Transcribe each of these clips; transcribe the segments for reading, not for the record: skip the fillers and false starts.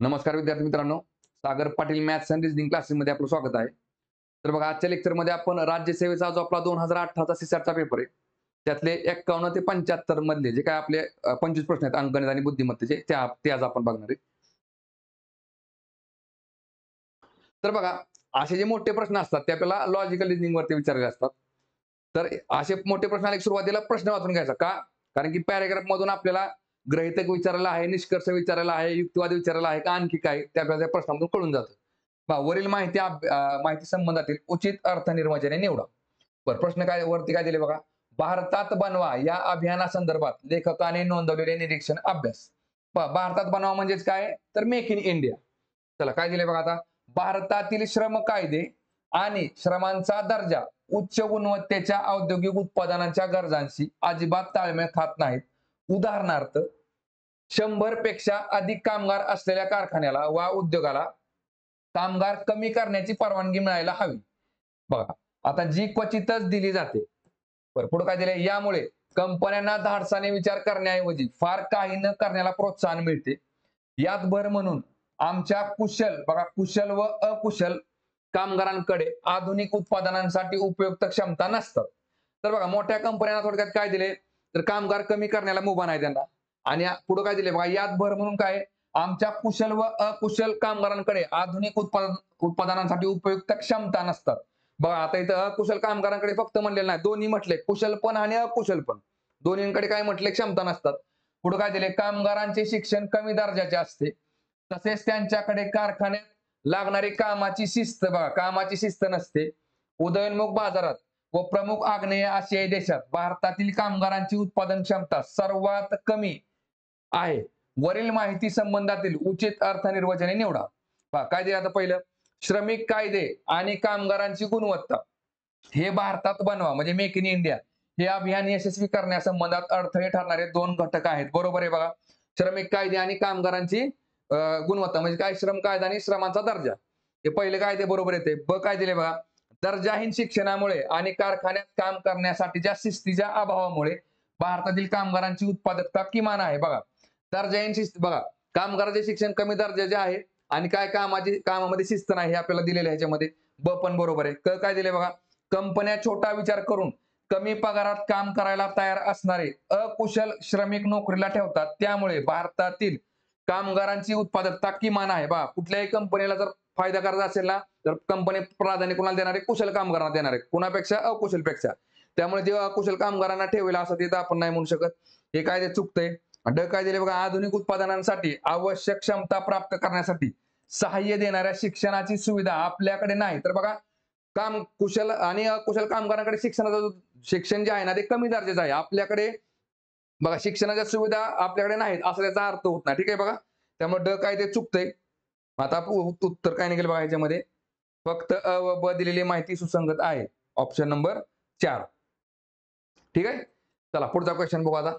नमस्कार विद्यार्थी मित्रांनो, सागर पाटील मॅथ्स अँड रिझनिंग क्लासेसमध्ये आपलं स्वागत आहे. तर बघा, आजच्या लेक्चरमध्ये आपण राज्यसेवेचा जो आपला 2018चा सीसॅटचा पेपर आहे, त्यातले 51 ते 75 मधले जे काय आपले 25 प्रश्न आहेत अंकगणित आणि बुद्धिमत्तेचे ते आज आपण बघणार आहे. तर बघा, असे जे मोठे प्रश्न असतात ते आपल्याला लॉजिकल रिझनिंग वरती विचारले असतात. तर असे मोठे प्रश्न आले की सुरुवातीला प्रश्न वाचून घ्यायचा. का? कारण की पॅराग्राफ मधून आपल्याला गृहीतक विचारायला आहे, निष्कर्ष विचारायला आहे, युक्तिवाद विचारायला आहे का आणखी काय ते आपल्याला त्या प्रश्नामधून कळून जातं. पहा, वरील माहिती संबंधातील उचित अर्थ निर्वचने निवडा. बरं, प्रश्न काय वरती काय दिले बघा. भारतात बनवा या अभियानासंदर्भात लेखकाने नोंदवलेले निरीक्षण अभ्यास. पहा, भारतात बनवा म्हणजेच काय, तर मेक इन इंडिया. चला, काय दिले बघा आता. भारतातील श्रम कायदे आणि श्रमांचा दर्जा उच्च गुणवत्तेच्या औद्योगिक उत्पादनांच्या गरजांशी अजिबात ताळमेळ खात नाहीत. उदाहरणार्थ, 100 पेक्षा अधिक कामगार असलेल्या कारखान्याला वा उद्योगाला कामगार कमी करण्याची परवानगी मिळायला हवी. बघा, आता जी क्वचितच दिली जाते. पुढे काय दिले, यामुळे कंपन्यांना धाडसाने विचार करण्याऐवजी फार काही न करण्याला प्रोत्साहन मिळते. यात भर म्हणून आमच्या कुशल व अकुशल कामगारांकडे आधुनिक उत्पादनांसाठी उपयुक्त क्षमता नसतात. तर बघा, मोठ्या कंपन्यांना थोडक्यात काय दिले, तर कामगार कमी करण्याला मुभा नाही त्यांना. आणि पुढे काय दिले बघा, यात भर म्हणून काय, आमच्या कुशल व अकुशल कामगारांकडे आधुनिक उत्पादनांसाठी उपयुक्त क्षमता नसतात. बघा, आता इथं अकुशल कामगारांकडे फक्त म्हणलेलं नाही, दोन्ही म्हटले, कुशल पण आणि अकुशल पण. दोन्हींकडे काय म्हटले, क्षमता नसतात. पुढे काय दिले, कामगारांचे शिक्षण कमी दर्जाचे असते. तसेच त्यांच्याकडे कारखान्यात लागणारी कामाची शिस्त, बघा कामाची शिस्त नसते. उदयोन्मुख बाजारात व प्रमुख आग्नेय आशियाई देशात भारतातील कामगारांची उत्पादन क्षमता सर्वात कमी आहे. वरील माहिती संबंधातील उचित अर्थ निर्वचने निवडा. पहा, काय दिलं आता पहिलं, श्रमिक कायदे आणि कामगारांची गुणवत्ता हे भारतात बनवा म्हणजे मेक इन इंडिया हे अभियान यशस्वी करण्यासंबंधात अडथळे ठरणारे दोन घटक आहेत. बरोबर आहे बघा. श्रमिक कायदे आणि कामगारांची गुणवत्ता म्हणजे काय, श्रम कायदा आणि श्रमाचा दर्जा. हे पहिले कायदे बरोबर येते. ब काय दिले बघा, दर्जाहीन शिक्षणामुळे आणि कारखान्यात काम करण्यासाठीच्या शिस्तीच्या अभावामुळे भारतातील कामगारांची उत्पादकता किमान आहे. बघा, दर्जाहीन शिस्त, बघा कामगारांचे शिक्षण कमी दर्जाचे आहे आणि काय कामामध्ये शिस्त नाही हे आपल्याला दिलेलं आहे ह्याच्यामध्ये. ब पण बरोबर आहे. क काय दिले बघा, कंपन्या छोटा विचार करून कमी पगारात काम करायला तयार असणारे अकुशल श्रमिक नोकरीला ठेवतात. त्यामुळे भारतातील कामगारांची उत्पादकता किमान आहे. बघा, कुठल्याही कंपनीला जर फायदा करायचा असेल ना, तर कंपनी प्राधान्य कोणाला देणार आहे, कुशल कामगारांना देणार आहे, कुणापेक्षा, अकुशलपेक्षा. त्यामुळे जेव्हा अकुशल कामगारांना ठेवेल असं तिथं आपण नाही म्हणू शकत. हे काय ते चुकतंय. ड काय दिले बघा, आधुनिक उत्पादनांसाठी आवश्यक क्षमता प्राप्त करण्यासाठी सहाय्य देणाऱ्या शिक्षणाची सुविधा आपल्याकडे नाही. तर बघा, कुशल आणि अकुशल कामगारांकडे शिक्षण जे आहे ना, ते कमी दर्जाचं आहे. आपल्याकडे बघा, शिक्षणाच्या सुविधा आपल्याकडे नाहीत असं त्याचा अर्थ होत नाही. ठीक आहे बघा. त्यामुळे ड काय ते चुकतंय. आता उत्तर काय निघेल बघा याच्यामध्ये. फक्त अ व ब दिलेली माहिती सुसंगत आहे. Option number 4. ठीक आहे. चला, पुढचा क्वेश्चन बघू आता.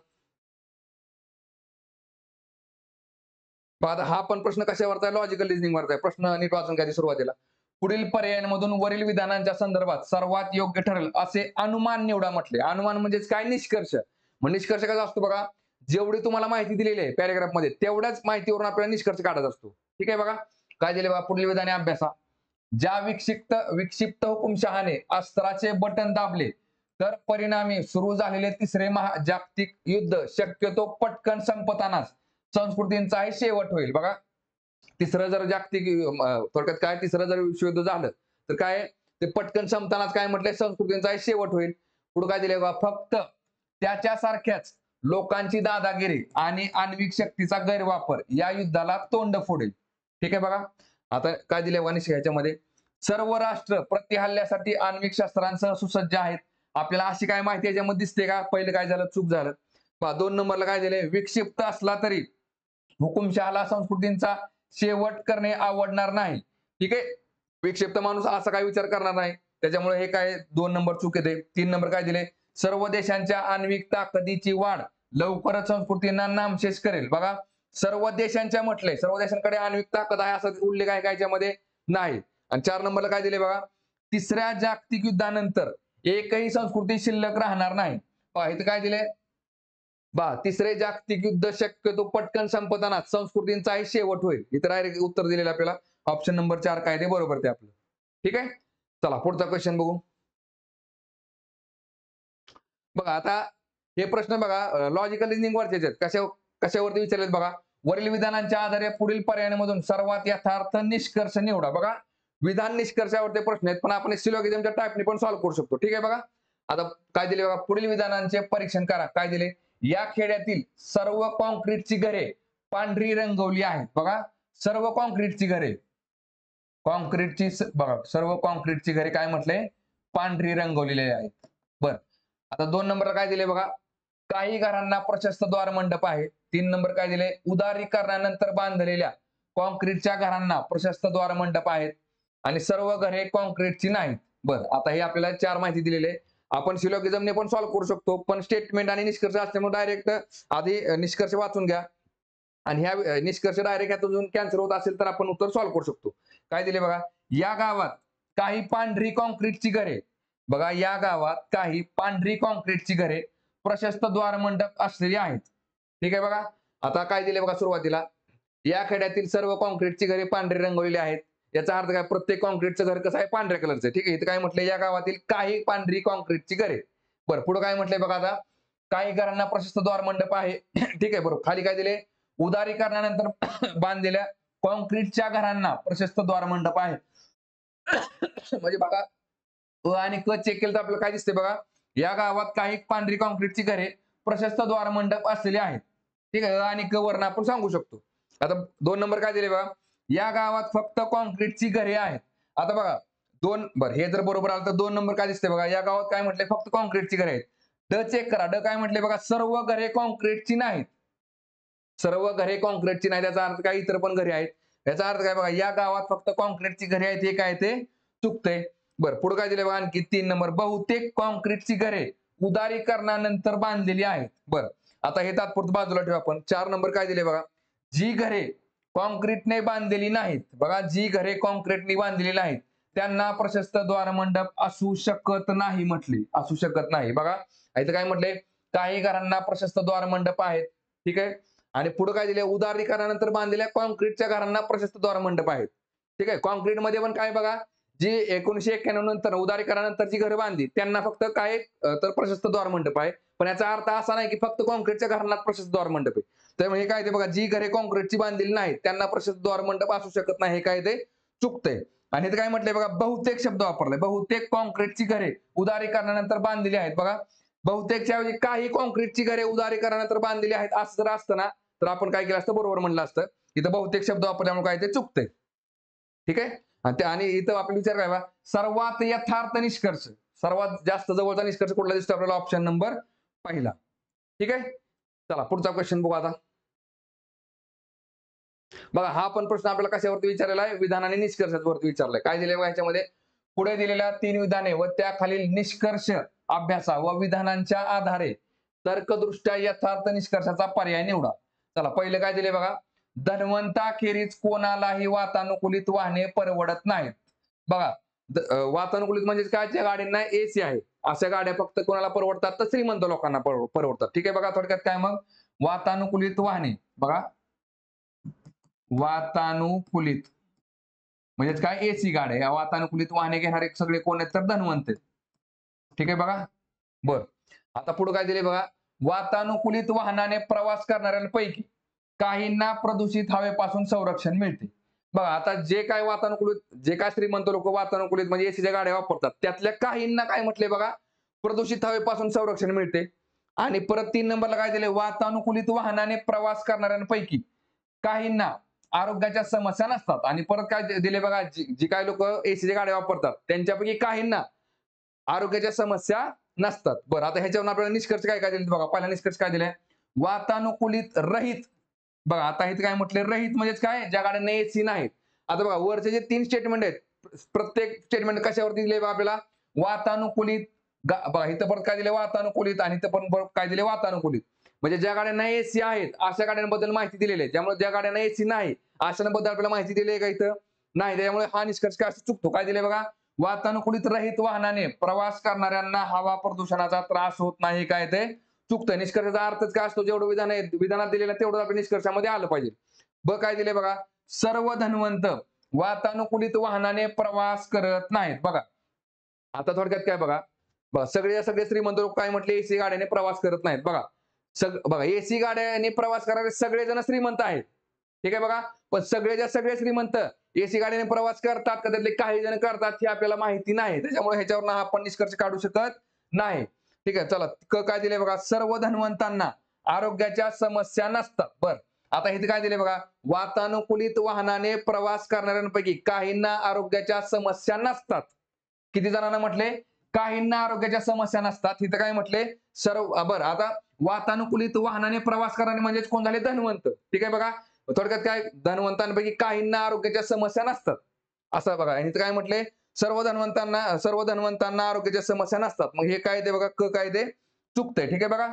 पहा, आता हा पण प्रश्न कशावरचा आहे, लॉजिकल रिझनिंग वरचा आहे. प्रश्न नीट वाचून घ्या सुरुवातीला. पुढील पर्यायांमधून वरील विधानांच्या संदर्भात सर्वात योग्य ठरेल असे अनुमान निवडा म्हटले. अनुमान म्हणजेच काय, निष्कर्ष. मग निष्कर्ष कसा असतो बघा, जेवढी तुम्हाला माहिती दिलेली आहे पॅराग्राफ मध्ये तेवढ्याच माहितीवरून आपल्याला निष्कर्ष काढायचा असतो. ठीक आहे बघा. काय दिले बघा, पुढील विधाने अभ्यासा. ज्या विक्षिप्त हुकुमशहाने अस्त्राचे बटन दाबले तर परिणामी सुरू झालेले तिसरे जागतिक युद्ध शक्यतो पटकन संपतानाच संस्कृतींचाही शेवट होईल. बघा, तिसरं जर जागतिक थोडक्यात काय, तिसरं जर विश्वयुद्ध झालं तर काय, ते पटकन संपतानाच काय म्हटलंय, संस्कृतींचाही शेवट होईल. पुढे काय दिले बघा, फक्त त्याच्यासारख्याच लोकांची दादागिरी आणि आण्विक शक्तीचा गैरवापर या युद्धाला तोंड फोडेल. ठीक आहे बघा. आता काय दिले बघा ह्याच्यामध्ये, सर्व राष्ट्र प्रतिहल्ल्यासाठी आण्विक शस्त्रांसह सुसज्ज आहेत. आपल्याला अशी काय माहिती याच्यामध्ये दिसते का, पहिलं काय झालं, चूक झालं. 2 नंबरला काय दिले, विक्षिप्त असला तरी हुकुमशहाला संस्कृतींचा शेवट करणे आवडणार नाही. ठीक आहे. विक्षिप्त माणूस असा काय विचार करणार नाही. त्याच्यामुळे हे काय 2 नंबर चूक येते. 3 नंबर काय दिले, सर्व देशांच्या आण्विक ताकदीची वाढ लवकरच संस्कृतींना नामशेष करेल. बघा, सर्व देशांच्या म्हटले, सर्व देशांकडे आण्विक ताकद आहे असं उल्लेख आहे का याच्यामध्ये, नाही. आणि 4 नंबरला काय दिले बघा, तिसऱ्या जागतिक युद्धानंतर एकही संस्कृती शिल्लक राहणार नाही. पहा, इथे काय दिले, तिसरे जागतिक युद्ध शक्यतो पटकन संपताना संस्कृतींचाही शेवट होईल. इथं डायरेक्ट उत्तर दिलेलं आपल्याला ऑप्शन नंबर 4 काय ते बरोबर ते आपलं. ठीक आहे. चला पुढचा क्वेश्चन बघू. बघा आता हे प्रश्न बघा लॉजिकल रिझनिंग वरचे आहेत. कशावरती विचारलेत बघा. वरील विधानांच्या आधारे पुढील पर्यायांमधून सर्वात यथार्थ निष्कर्ष निवडा. बघा विधान निष्कर्षावरती प्रश्न आहेत, पण आपण सिलोगिझमच्या टाईपने पण सॉल्व्ह करू शकतो. ठीक आहे बघा. आता काय दिले बघा, पुढील विधानांचे परीक्षण करा. काय दिले, या खेड्यातील सर्व कॉन्क्रीटची घरे पांढरी रंगवली आहेत. बघा सर्व कॉन्क्रीटची घरे, बघा सर्व कॉन्क्रीटची घरे काय म्हटले, पांढरी रंगवलेली आहेत. बर आता 2 नंबरला काय दिले बघा, काही घरांना प्रशस्त द्वारमंडप आहे. 3 नंबर काय दिले, उदारीकरणानंतर बांधलेल्या कॉन्क्रीटच्या घरांना प्रशस्त द्वारमंडप आहेत आणि सर्व घरे कॉन्क्रीटची नाहीत. बरं आता हे आपल्याला 4 माहिती दिलेली आहे. आपण सिलोगिझमने पण सॉल्व्ह करू शकतो, पण स्टेटमेंट आणि निष्कर्ष असल्यामुळे डायरेक्ट आधी निष्कर्ष वाचून घ्या आणि ह्या निष्कर्ष डायरेक्ट यातून कॅन्सल होत असेल तर आपण उत्तर सॉल्व्ह करू शकतो. काय दिले बघा, या गावात काही पांढरी कॉन्क्रीटची घरे, बघा या गावात काही पांढरी कॉन्क्रीटची घरे प्रशस्त द्वारमंडप असलेली आहेत. ठीक आहे बघा. आता काय दिले बघा सुरुवातीला, या खेड्यातील सर्व कॉन्क्रीटची घरे पांढरी रंगवलेली आहेत. याचा अर्थ काय, प्रत्येक कॉन्क्रीटचं घर कसं आहे, पांढऱ्या कलरचं. ठीक आहे. इथं काय म्हटलंय, या गावातील काही पांढरी कॉन्क्रीटची घरे. बरं पुढे काय म्हटलंय बघा, आता काही घरांना प्रशस्त द्वारमंडप आहे. ठीक आहे बरोबर. खाली काय दिले, उदारीकरणानंतर बांधलेल्या कॉन्क्रीटच्या घरांना प्रशस्त द्वारमंडप आहे. म्हणजे बघा आणि क चेक केलं तर आपल्याला काय दिसते बघा, या गावात काही पांढरी कॉन्क्रीटची घरे प्रशस्त द्वारमंडप असलेले आहेत. ठीक आहे. आणि क वर्ण आपण सांगू शकतो. आता 2 नंबर काय दिले बघा, या गावात फक्त कॉन्क्रीटची घरे आहेत. आता बघा बरं हे जर बरोबर आलं तर 2 नंबर काय दिसते बघा, या गावात काय म्हटले, फक्त कॉन्क्रीटची घरे आहेत. ड चेक करा, ड काय म्हटले बघा, सर्व घरे कॉन्क्रीटची नाहीत. सर्व घरे कॉन्क्रीटची नाही, त्याचा अर्थ काय, इतर पण घरे आहेत. याचा अर्थ काय बघा, या गावात फक्त कॉन्क्रीटची घरे आहेत, हे काय ते चुकतंय. बरं पुढे काय दिले बघा, आणखी 3 नंबर, बहुतेक कॉन्क्रीटची घरे उदारीकरणानंतर बांधलेली आहेत. बरं आता हे तात्पुरतं बाजूला ठेवू आपण. 4 नंबर काय दिले बघा, जी घरे कॉन्क्रीटने बांधलेली नाहीत, बघा जी घरे कॉन्क्रीटने बांधलेली नाहीत त्यांना प्रशस्त द्वारमंडप असू शकत नाही म्हटले, असू शकत नाही. बघा इथं काय म्हटले, काही घरांना प्रशस्त द्वारमंडप आहेत. ठीक आहे. आणि पुढे काय दिले, उदारीकरणानंतर बांधलेल्या कॉन्क्रीटच्या घरांना प्रशस्त द्वारमंडप आहेत. ठीक आहे. कॉन्क्रीट मध्ये पण काय बघा, जी 1991 नंतर उदारीकरणानंतर जी घरं बांधली त्यांना फक्त काय तर प्रशस्त द्वारमंडप आहे. पण याचा अर्थ असा नाही की फक्त कॉन्क्रीटच्या घरांना प्रशस्त द्वारमंडप आहे. तर हे काय ते बघा, जी घरे कॉन्क्रीटची बांधलेली नाहीत त्यांना प्रशस्त द्वारमंडप असू शकत नाही, हे काय ते चुकतंय. आणि इथे काय म्हटलंय बघा, बहुतेक शब्द वापरलाय, बहुतेक कॉन्क्रीटची घरे उदारीकरणानंतर बांधलेली आहेत. बघा बहुतेकच्या ऐवजी काही कॉन्क्रीटची घरे उदारीकरणानंतर बांधलेली आहेत असं जर असतं ना, तर आपण काय केलं असतं, बरोबर म्हणलं असतं. इथं बहुतेक शब्द वापरल्यामुळे काय ते चुकतंय. ठीक आहे. आणि इथं आपण विचार करावा, सर्वात यथार्थ निष्कर्ष, सर्वात जास्त जवळचा निष्कर्ष कुठला दिसतो आपल्याला, ऑप्शन नंबर पहिला. ठीक आहे. चला पुढचा क्वेश्चन बघू आता. बघा हा पण प्रश्न आपल्याला कशावरती विचारलेला आहे, विधान आणि निष्कर्षावरती विचारलाय. काय दिले बघा याच्यामध्ये, पुढे दिलेल्या 3 विधाने व त्याखालील निष्कर्ष अभ्यासा व विधानांच्या आधारे तर्कदृष्ट्या यथार्थ निष्कर्षाचा पर्याय निवडा. चला पहिलं काय दिले बघा, धन्वंताखेरीज कोणालाही वातानुकूलित वाहने परवडत नाहीत. बघा वातानुकूलित म्हणजे काय, ज्या गाड्यांना एसी आहे अशा गाड्या फक्त कोणाला परवडतात, तर श्रीमंत लोकांना परवडतात. ठीक आहे. बघा थोडक्यात काय मग, वातानुकूलित वाहने, बघा वातानुकूलित म्हणजेच काय, एसी गाड्या, या वातानुकूलित वाहने घेणारे सगळे कोण आहेत, तर धन्वंत आहेत. ठीक आहे बघा. बर आता पुढे काय दिले बघा, वातानुकूलित वाहनाने प्रवास करणाऱ्यांपैकी काहींना प्रदूषित हवेपासून संरक्षण मिळते. बघा आता जे काय वातानुकूलित, जे काय श्रीमंत लोक वातानुकूलित म्हणजे एसीच्या गाड्या वापरतात त्यातल्या काहींना काय म्हटले बघा, प्रदूषित हवेपासून संरक्षण मिळते. आणि परत 3 नंबरला काय दिले, वातानुकूलित वाहनाने प्रवास करणाऱ्यांपैकी काहींना आरोग्याच्या समस्या नसतात. आणि परत काय दिले बघा, जी काय लोक एसीच्या गाड्या वापरतात त्यांच्यापैकी काहींना आरोग्याच्या समस्या नसतात. बरं आता ह्याच्यावर आपल्याला निष्कर्ष काय काय दिले बघा, पहिला निष्कर्ष काय दिलाय, वातानुकूलित रहित. बघा आता इथे काय म्हटले, रहित म्हणजेच काय, ज्या गाड्यांना एसी नाहीत. आता बघा वरचे जे 3 स्टेटमेंट आहेत, प्रत्येक स्टेटमेंट कशावरती दिले आपल्याला, वातानुकूलित. बघा इथं परत काय दिले, वातानुकूलित, आणि इथं पण काय दिले, वातानुकूलित. म्हणजे ज्या गाड्यांना एसी आहेत अशा गाड्यांबद्दल माहिती दिलेली आहे. त्यामुळे ज्या गाड्यांना एसी नाही अशांबद्दल आपल्याला माहिती दिली आहे का इथं नाही, त्यामुळे हा निष्कर्ष काय चुकतो. काय दिले बघा, वातानुकूलित रहित वाहनाने प्रवास करणाऱ्यांना हवा प्रदूषणाचा त्रास होत नाही, काय ते चुकतंय. निष्कर्षाचा अर्थच काय असतो, जेवढं विधान आहे विधानात दिलेलं तेवढं आपल्या निष्कर्षामध्ये आलं पाहिजे. ब काय दिले बघा, सर्व धनवंत वातानुकूलित वाहनाने प्रवास करत नाहीत. बघा आता थोडक्यात काय बघा, सगळे सगळे श्रीमंत लोक काय म्हटले, एसी गाड्याने प्रवास करत नाहीत. बघा बघा एसी गाड्याने प्रवास करणारे सगळेजण श्रीमंत आहेत. ठीक आहे बघा, पण सगळेच्या सगळे श्रीमंत एसी गाडीने प्रवास करतात का, त्यातले काही जण करतात हे आपल्याला माहिती नाही. त्याच्यामुळे ह्याच्यावर आपण निष्कर्ष काढू शकत नाही. ठीक आहे, चला काय दिले बघा, सर्व धनवंतांना आरोग्याच्या समस्या नसतात. बर आता इथे काय दिले बघा, वातानुकूलित वाहनाने प्रवास करणाऱ्यांपैकी काहींना आरोग्याच्या समस्या नसतात. किती जणांना म्हटले, काहींना आरोग्याच्या समस्या नसतात. इथं काय म्हटले, सर्व. बरं आता वातानुकूलित वाहनाने प्रवास करणारे म्हणजेच कोण झाले, धनवंत. ठीक आहे बघा, थोडक्यात काय, धनवंतांपैकी काहींना आरोग्याच्या समस्या नसतात असं बघा. आणि काय म्हटले, सर्व धनवंतांना आरोग्याच्या समस्या नसतात. मग हे काय ते बघा, काय ते चुकतंय. ठीक आहे बघा.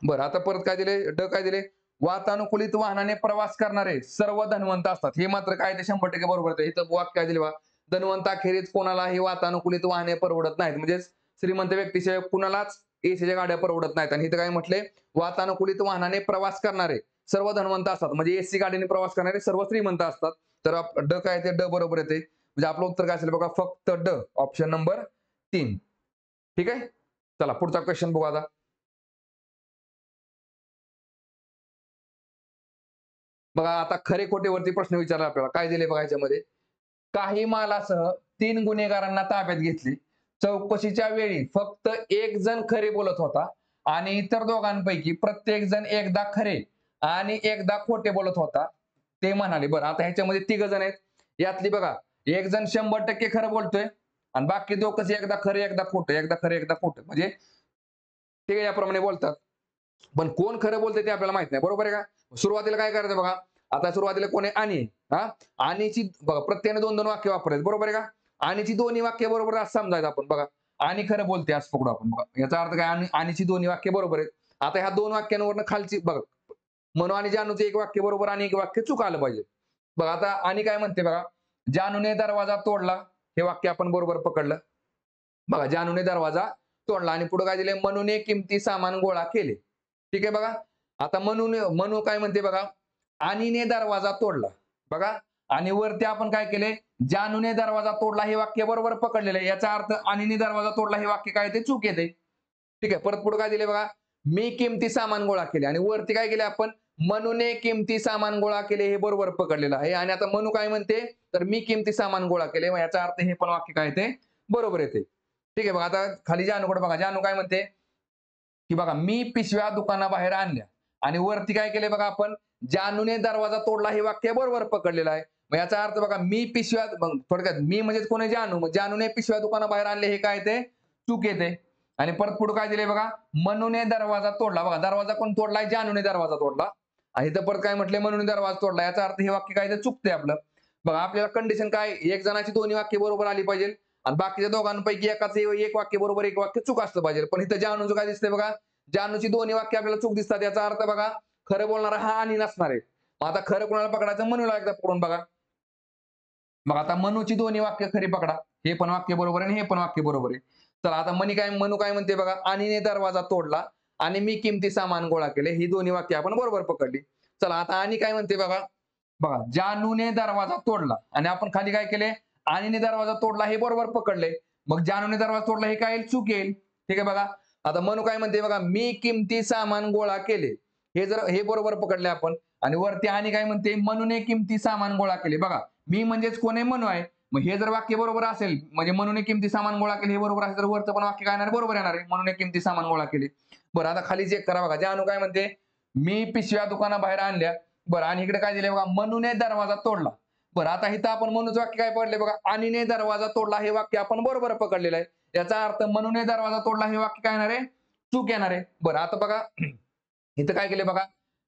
बरं आता परत काय दिले, काय दिले, वातानुकूलित वाहनाने प्रवास करणारे सर्व धनवंत असतात. हे मात्र काय ते 100% बरोबर आहे. इथं वाक्य काय दिले बघा, धनवंताखेरीज कोणालाही वातानुकूलित वाहने परवडत नाहीत. म्हणजे श्रीमंत व्यक्तीशिवाय कुणालाच एसीच्या गाड्या परवडत नाहीत. आणि इथं काय म्हटले, वातानुकूलित वाहनाने प्रवास करणारे सर्व धनवंत असतात. म्हणजे एसी गाडीने प्रवास करणारे सर्व श्रीमंत असतात. तर काय ते बरोबर येते. म्हणजे आपलं उत्तर काय असेल बघा, फक्त ऑप्शन नंबर 3. ठीक आहे, चला पुढचा क्वेश्चन बघू आता. बघा आता खरे खोटे वरती प्रश्न विचारला आपल्याला. काय दिले बघा याच्यामध्ये, काही मालासह 3 गुन्हेगारांना ताब्यात घेतले. चौकशीच्या वेळी फक्त एक जण खरे बोलत होता आणि इतर दोघांपैकी प्रत्येक जण एकदा खरे आणि एकदा खोटे बोलत होता. ते म्हणाले. बरं आता ह्याच्यामध्ये 3 जण आहेत. यातली बघा, एक जण 100% खरं बोलतोय आणि बाकी दोघं एकदा खरे एकदा खोटं, एकदा खरे एकदा खोटं. म्हणजे ते याप्रमाणे बोलतात. पण कोण खरं बोलतंय ते आपल्याला माहित नाही. बरोबर आहे का? सुरुवातीला काय करायचं बघा, आता सुरुवातीला कोण आहे, आणि हा आणीची बघा, प्रत्येकाने 2-2 वाक्य वापरायचं. बरोबर आहे का? आणीची दोन्ही वाक्य बरोबर असं समजायचं आपण. बघा आणि खरं बोलते असं पकडू आपण. बघा याचा अर्थ काय, आणीची दोन्ही वाक्य बरोबर आहेत. आता ह्या 2 वाक्यांवरनं खालची बघा, मनू आणि जानूचं एक वाक्य बरोबर आणि एक वाक्य चूक आलं पाहिजे. बघा आता आणि काय म्हणते बघा, जानूने दरवाजा तोडला, हे वाक्य आपण बरोबर पकडलं. बघा जानूने दरवाजा तोडला आणि पुढे काय दिले, मनूने किमती सामान गोळा केले. ठीक आहे बघा. आता मनू काय म्हणते बघा, आणीने दरवाजा तोडला. बघा आणि वरती आपण काय केले, जानूने दरवाजा तोडला हे वाक्य बरोबर पकडलेलं आहे. याचा अर्थ आणीने दरवाजा तोडला हे वाक्य काय ते चूक येते. ठीक आहे, परत पुढे काय दिले बघा, मी किमती सामान गोळा केले आणि वरती काय केले आपण, मनूने किमती सामान गोळा केले हे बरोबर पकडलेलं आहे. आणि आता मनू काय म्हणते, तर मी किमती सामान गोळा केले. मग याचा अर्थ हे पण वाक्य काय ते बरोबर येते. ठीक आहे बघा. आता खाली जानूकडे बघा, जानू काय म्हणते, की बघा मी पिशव्या दुकानाबाहेर आणल्या आणि वरती काय केले बघा आपण, जानूने दरवाजा तोडला हे वाक्य बरोबर पकडलेलं आहे. मग याचा अर्थ बघा, मी पिशव्या, थोडक्यात मी म्हणजे कोण आहे, जानू. मग जानूने पिशव्या दुकानाबाहेर आणले हे काय ते चूक येते. आणि परत पुढे काय दिले बघा, मनूने दरवाजा तोडला. बघा दरवाजा कोण तोडलाय, जानूने दरवाजा तोडला. आणि इथं परत काय म्हटलंय, मनूने दरवाजा तोडला. याचा अर्थ हे वाक्य काय ते चुकतंय आपलं. बघा आपल्याला कंडिशन काय, एक जणाची दोन्ही वाक्य बरोबर आली पाहिजे आणि बाकीच्या दोघांपैकी एकाचं एक वाक्य बरोबर एक वाक्य चूक असलं पाहिजे. पण इथं जानूचं काय दिसतंय बघा, जानूची दोन्ही वाक्य आपल्याला चूक दिसतात. याचा अर्थ बघा, खरं बोलणारा हा आणि नसणार आहे. मग आता खरं कोणाला पकडायचं, मनूला एकदा पकडून बघा. मग आता मनूची दोन्ही वाक्य खरी पकडा. हे पण वाक्य बरोबर आहे आणि हे पण वाक्य बरोबर आहे. चला आता मनू काय म्हणते बघा, आणीने दरवाजा तोडला आणि मी किमती सामान गोळा केले. ही दोन्ही वाक्य आपण बरोबर पकडली. चला आता आणि काय म्हणते बघा, बघा जानूने दरवाजा तोडला आणि आपण खाली काय केले, आणीने दरवाजा तोडला हे बरोबर पकडले. मग जानूने दरवाजा तोडला हे काय येईल, चूक येईल. ठीक आहे बघा. आता मनू काय म्हणते बघा, मी किमती सामान गोळा केले. हे बरोबर पकडले आपण. आणि वरती आणि काय म्हणते, मनूने किमती सामान गोळा केले. बघा मी म्हणजेच कोण आहे, मनू आहे. मग हे जर वाक्य बरोबर असेल, म्हणजे मनूने किमती सामान गोळा केले हे बरोबर असेल, तर वरचं पण वाक्य काय येणार, बरोबर येणार आहे. मनूने किमती सामान गोळा केले. बरं आता खाली चेक करा बघा, जानू काय म्हणते, मी पिशव्या दुकानाबाहेर आणल्या. बरं आणि इकडे काय दिले बघा, मनूने दरवाजा तोडला. बरं आता इथं आपण मनूचं वाक्य काय पडले बघा, आणीने दरवाजा तोडला हे वाक्य आपण बरोबर पकडलेलं आहे. याचा अर्थ मनूने दरवाजा तोडला हे वाक्य काय येणार आहे, चूक येणार आहे. बरं आता बघा इथं काय केले बघा,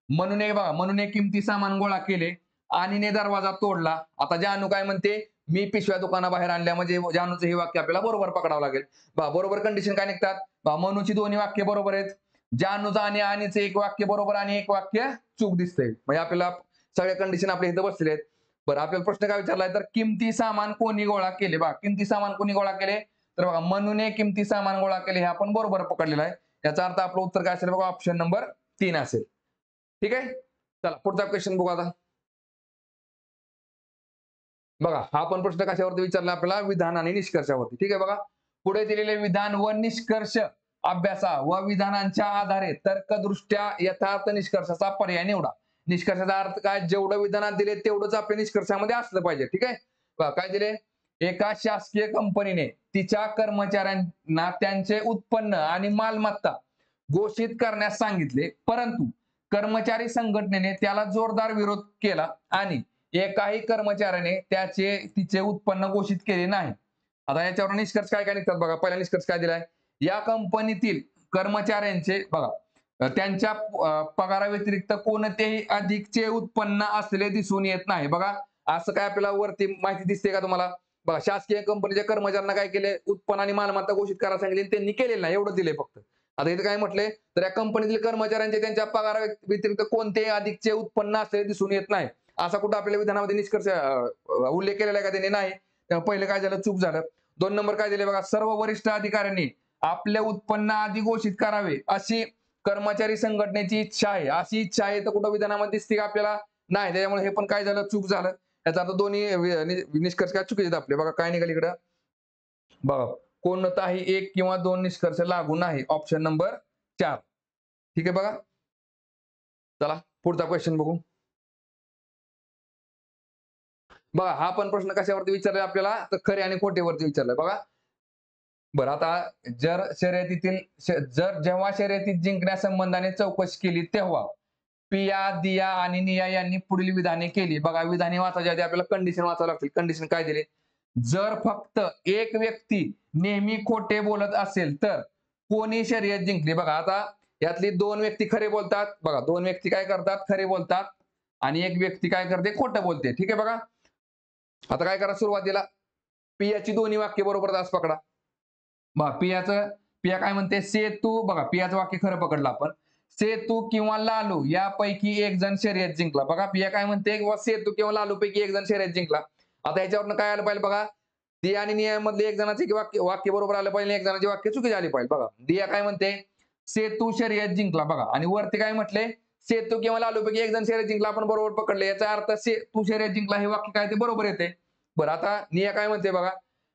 मनूने किमती सामान गोळा केले, आणीने दरवाजा तोडला. आता जानू काय म्हणते, मी पिशव्या दुकानाबाहेर आणल्या. म्हणजे जानूचं हे वाक्य आपल्याला बरोबर पकडावं लागेल. बरोबर कंडिशन काय निघतात, मनूची दोन्ही वाक्य बरोबर आहेत, जानूचं आणि आणीचं एक वाक्य बरोबर आणि एक वाक्य चूक दिसतंय. म्हणजे आपल्याला सगळ्या कंडिशन आपल्या इथं बसलेले आहेत. बरं आपल्याला प्रश्न काय विचारलाय, तर किमती सामान कोणी गोळा केले. बघा किमती सामान कोणी गोळा केले, तर बघा मनूने किमती सामान गोळा केले हे आपण बरोबर पकडलेलं आहे. याचा अर्थ आपलं उत्तर काय असेल बघा, ऑप्शन नंबर 3 असेल. ठीक आहे. चला पुढचा क्वेश्चन बघू आता. बघा हा पण प्रश्न कशावरती विचारला आपल्याला, विधान आणि निष्कर्षावरती. ठीक आहे बघा, पुढे दिलेले विधान व निष्कर्ष अभ्यासा व विधानांच्या आधारे तर्कदृष्ट्या यथार्थ निष्कर्षाचा पर्याय निवडा. निष्कर्षाचा अर्थ काय, जेवढं विधानात दिले तेवढंच आपल्या निष्कर्षामध्ये असलं पाहिजे. ठीक आहे. बघा काय दिले, एका शासकीय कंपनीने तिच्या कर्मचाऱ्यांना त्यांचे उत्पन्न आणि मालमत्ता घोषित करण्यास सांगितले, परंतु कर्मचारी संघटनेने त्याला जोरदार विरोध केला आणि एकाही कर्मचाऱ्याने तिचे उत्पन्न घोषित केले नाही. आता याच्यावर निष्कर्ष काय काय निघतात बघा. पहिला निष्कर्ष काय दिलाय, या कंपनीतील कर्मचाऱ्यांचे बघा त्यांच्या पगाराव्यतिरिक्त कोणतेही अधिकचे उत्पन्न असलेले दिसून येत नाही. बघा असं काय आपल्याला वरती माहिती दिसते का तुम्हाला? बघा शासकीय कंपनीच्या कर्मचाऱ्यांना काय केले, उत्पन्न आणि मालमत्ता घोषित करायला सांगितले, त्यांनी केलेलं नाही, एवढं दिले फक्त. आता इथे काय म्हटले, तर या कंपनीतील कर्मचाऱ्यांचे त्यांच्या पगाराव्यतिरिक्त कोणतेही अधिकचे उत्पन्न असलेले दिसून येत नाही. असा कुठं आपल्याला विधानामध्ये निष्कर्ष उल्लेख केलेला आहे का? त्यांनी नाही. तेव्हा पहिलं काय झालं, चूक झालं. 2 नंबर काय दिले बघा, सर्व वरिष्ठ अधिकाऱ्यांनी आपले उत्पन्न आधी घोषित करावे अशी कर्मचारी संघटनेची इच्छा आहे. अशी इच्छा आहे तर कुठं विधानामध्ये दिसते का आपल्याला? नाही. त्याच्यामुळे हे पण काय झालं, चूक झालं. याचा अर्थ दोन्ही निष्कर्ष काय चुकीचे आपले. बघा काय निघाले इकडं, बघा कोणताही एक किंवा 2 निष्कर्ष लागू नाही, ऑप्शन नंबर 4. ठीक आहे बघा. चला पुढचा क्वेश्चन बघू. बघा हा पण प्रश्न कशावरती विचारलाय आपल्याला, तर खरे आणि खोटेवरती विचारलाय बघा. बरं आता जेव्हा शर्यतीत जिंकण्यासंबंधाने चौकशी केली तेव्हा पिया, दिया आणि निया यांनी पुढील विधाने केली. बघा विधाने वाचायच्या आधी आपल्याला कंडिशन वाचावं लागतील. कंडिशन काय दिले, जर फक्त एक व्यक्ती नेहमी खोटे बोलत असेल तर कोणी शर्यत जिंकली. बघा आता यातली 2 व्यक्ती खरे बोलतात. बघा 2 व्यक्ती काय करतात, खरे बोलतात आणि एक व्यक्ती काय करते, खोटं बोलते. ठीक आहे बघा. आता काय करा, सुरुवातीला पियाची दोन्ही वाक्य बरोबर तास पकडा. पिया काय म्हणते, सेतू. बघा पियाचं वाक्य खरं पकडलं आपण. सेतू किंवा लालू यापैकी एक जण शर्यत जिंकला. बघा पिया काय म्हणते, सेतू किंवा लालू पैकी एक जण शर्यत जिंकला. आता याच्यावरनं काय आलं पाहिजे बघा, दिया आणि निया मधले एक जणाचे वाक्य बरोबर आलं पाहिजे, एक जणाचे वाक्य चुकीचे आले पाहिजे. बघा दिया काय म्हणते, सेतू शर्यत जिंकला. बघा आणि वरती काय म्हटले, सेतू किंवा लालू पैकी एक जण शर्यत जिंकला. आपण बरोबर पकडले. याचा अर्थ सेतू शर्यत जिंकला हे वाक्य काय ते बरोबर येते. बरं आता निया काय म्हणते बघा,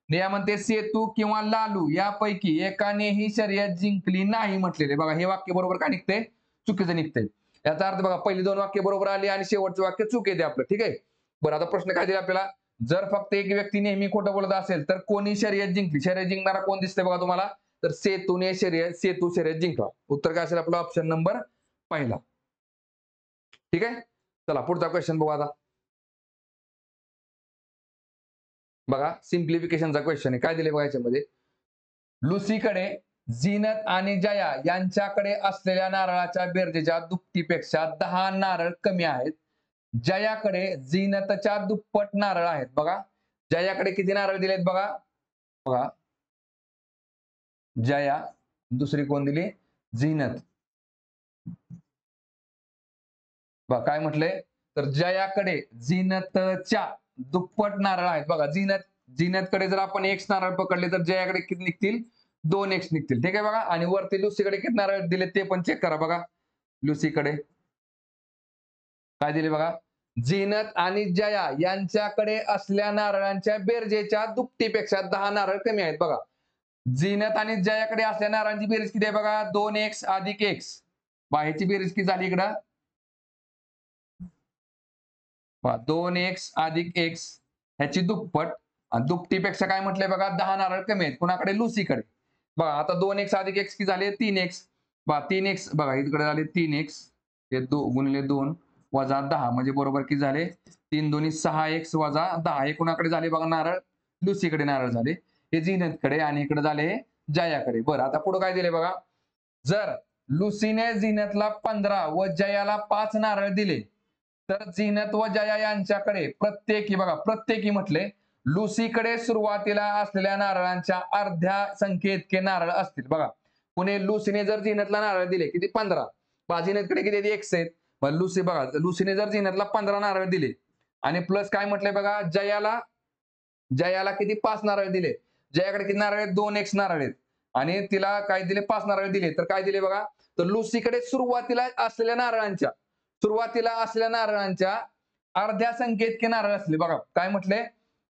निया म्हणते सेतू किंवा लालू यापैकी एकानेही शर्यत जिंकली नाही म्हटलेले. बघा हे वाक्य बरोबर काय निघते, चुकीचं निघते. याचा अर्थ बघा पहिली 2 वाक्य बरोबर आली आणि शेवटचं वाक्य चूक येते आपलं. ठीक आहे. बरं आता प्रश्न काय दिला आपल्याला, जर फक्त एक व्यक्ती नेहमी खोटं बोलत असेल तर कोणी शर्यत जिंकली. शर्यत जिंकणारा कोण दिसतंय बघा तुम्हाला, तर सेतू शर्यत जिंकला. उत्तर काय असेल आपलं, ऑप्शन नंबर पहिला. ठीक आहे. चला पुढचा क्वेश्चन बघू आता. बघा सिम्प्लिफिकेशनचा क्वेश्चन आहे. काय दिले बघा याच्यामध्ये, लुसीकडे झीनत आणि जया यांच्याकडे असलेल्या नारळाच्या बेरजेच्या दुपटीपेक्षा 10 नारळ कमी आहेत. जयाकडे झीनतच्या दुप्पट नारळ आहेत. बघा जयाकडे किती नारळ दिलेत बघा. बघा जया, दुसरी कोण दिली, झीनत. बघा काय म्हटलंय, तर जयाकडे झीनतच्या दुप्पट नारळ आहेत. बघा झीनतकडे जर आपण X नारळ पकडले तर जयाकडे किती निघतील, 2X निघतील. ठीक आहे बघा. आणि वरती लुसीकडे किती नारळ दिले ते पण चेक करा. बघा लुसीकडे काय दिले बघा, झीनत आणि जया यांच्याकडे असलेल्या नारळांच्या बेरजेच्या दुपटीपेक्षा 10 नारळ कमी आहेत. बघा झीनत आणि जयाकडे असलेल्या नारळांची बेरीज किती आहे बघा, 2X अधिक X. ह्याची बेरीज किती झाली इकडं, 2X अधिक X ह्याची दुप्पट. आणि दुपटीपेक्षा काय म्हटलंय बघा, 10 नारळ कमी आहेत. कुणाकडे, लुसीकडे. बघा आता 2X अधिक X किती झाले, 3X. 3X बघा इकडे झाले 3X, हे गुणिले 2 वजा 10 म्हणजे बरोबर किती झाले, 3 दोन्ही 6X वजा 10. हे कुणाकडे झाले बघा नारळ, लुसीकडे नारळ झाले. हे झीनतकडे आणि इकडे झाले हे जयाकडे. बरं आता पुढे काय दिले बघा, जर लुसीने झीनतला 15 व जयाला 5 नारळ दिले तर झीनत व जया यांच्याकडे प्रत्येकी, बघा प्रत्येकी म्हटले, लुसीकडे सुरुवातीला असलेल्या नारळांच्या अर्ध्या संख्येइतके नारळ असतील. बघा पुणे लुसीने जर झीनतला नारळ दिले किती, 15. झीनतकडे किती X आहेत. मग लुसी बघा, लुसीने जर झीनतला 15 नारळ दिले आणि प्लस काय म्हटलंय बघा, जयाला किती 5 नारळ दिले. जयाकडे किती नारळ आहेत, 2X नारळ आहेत. आणि तिला काय दिले 5 नारळ दिले, तर काय दिले बघा, तर लुसीकडे सुरुवातीला असलेल्या नारळांच्या अर्ध्या संख्येत इतके नारळ असले. बघा काय म्हटले,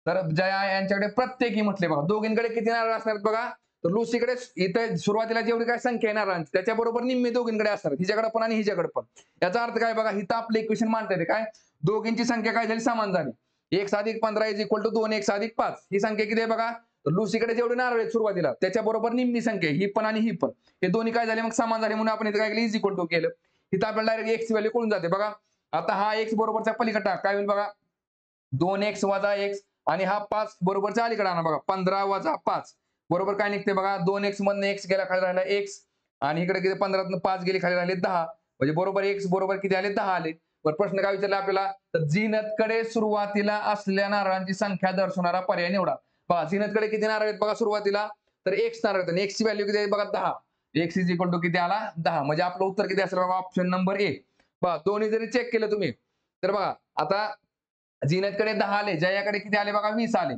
तर जया यांच्याकडे प्रत्येकी म्हटले बघा, दोघींकडे किती नारळ असणार बघा, तर लुसीकडे इथे सुरुवातीला जेवढी काय संख्या आहे नारळांची त्याच्याबरोबर निम्मे दोघींकडे असणार, हिच्याकडे पण आणि हिच्याकडे पण. याचा अर्थ काय बघा, इथं आपलं इक्वेशन मांडता येते काय, दोघींची संख्या काय झाली, समान झाली. 1 अधिक 15 इज इक्वल टू 2 1 अधिक 5. ही संख्या किती आहे बघा, तर लुसीकडे जेवढे नारळ आहेत सुरुवातीला त्याच्याबरोबर निम्मी संख्या ही पण आणि ही पण, हे दोन्ही काय झाले मग समान झाले, म्हणून आपण इथे काय केलं, इज इक्वल टू केलं. इथं आपल्याला डायरेक्ट एक्स व्हॅल्यू कळून जाते बघा. आता हा एक्स बरोबरच्या पलीकडे काय होईल बघा, 2x वजा x आणि हा 5 बरोबरच्या अलीकडे आणा बघा, 15 वजा 5 बरोबर काय निघते बघा, 2x मधनं x गेला खाली राहिला x आणि इकडे किती 15 5 गेले खाली राहिले 10, म्हणजे बरोबर x बरोबर किती आले 10 आले. पण प्रश्न काय विचारला आपल्याला, तर झिनतकडे सुरुवातीला असलेल्या नारळांची संख्या दर्शवणारा पर्याय निवडा. बघा झिनतकडे किती नारळ आहेत बघा सुरुवातीला, तर x नारळ आहेत आणि x ची व्हॅल्यू किती आहे बघा 10. x इज इक्वल टू किती आला 10, म्हणजे आपलं उत्तर किती असेल बघा, ऑप्शन नंबर 1. बघा दोन्ही जरी चेक केलं तुम्ही तर बघा, आता झिनतकडे 10 आले, जयाकडे किती आले बघा 20 आले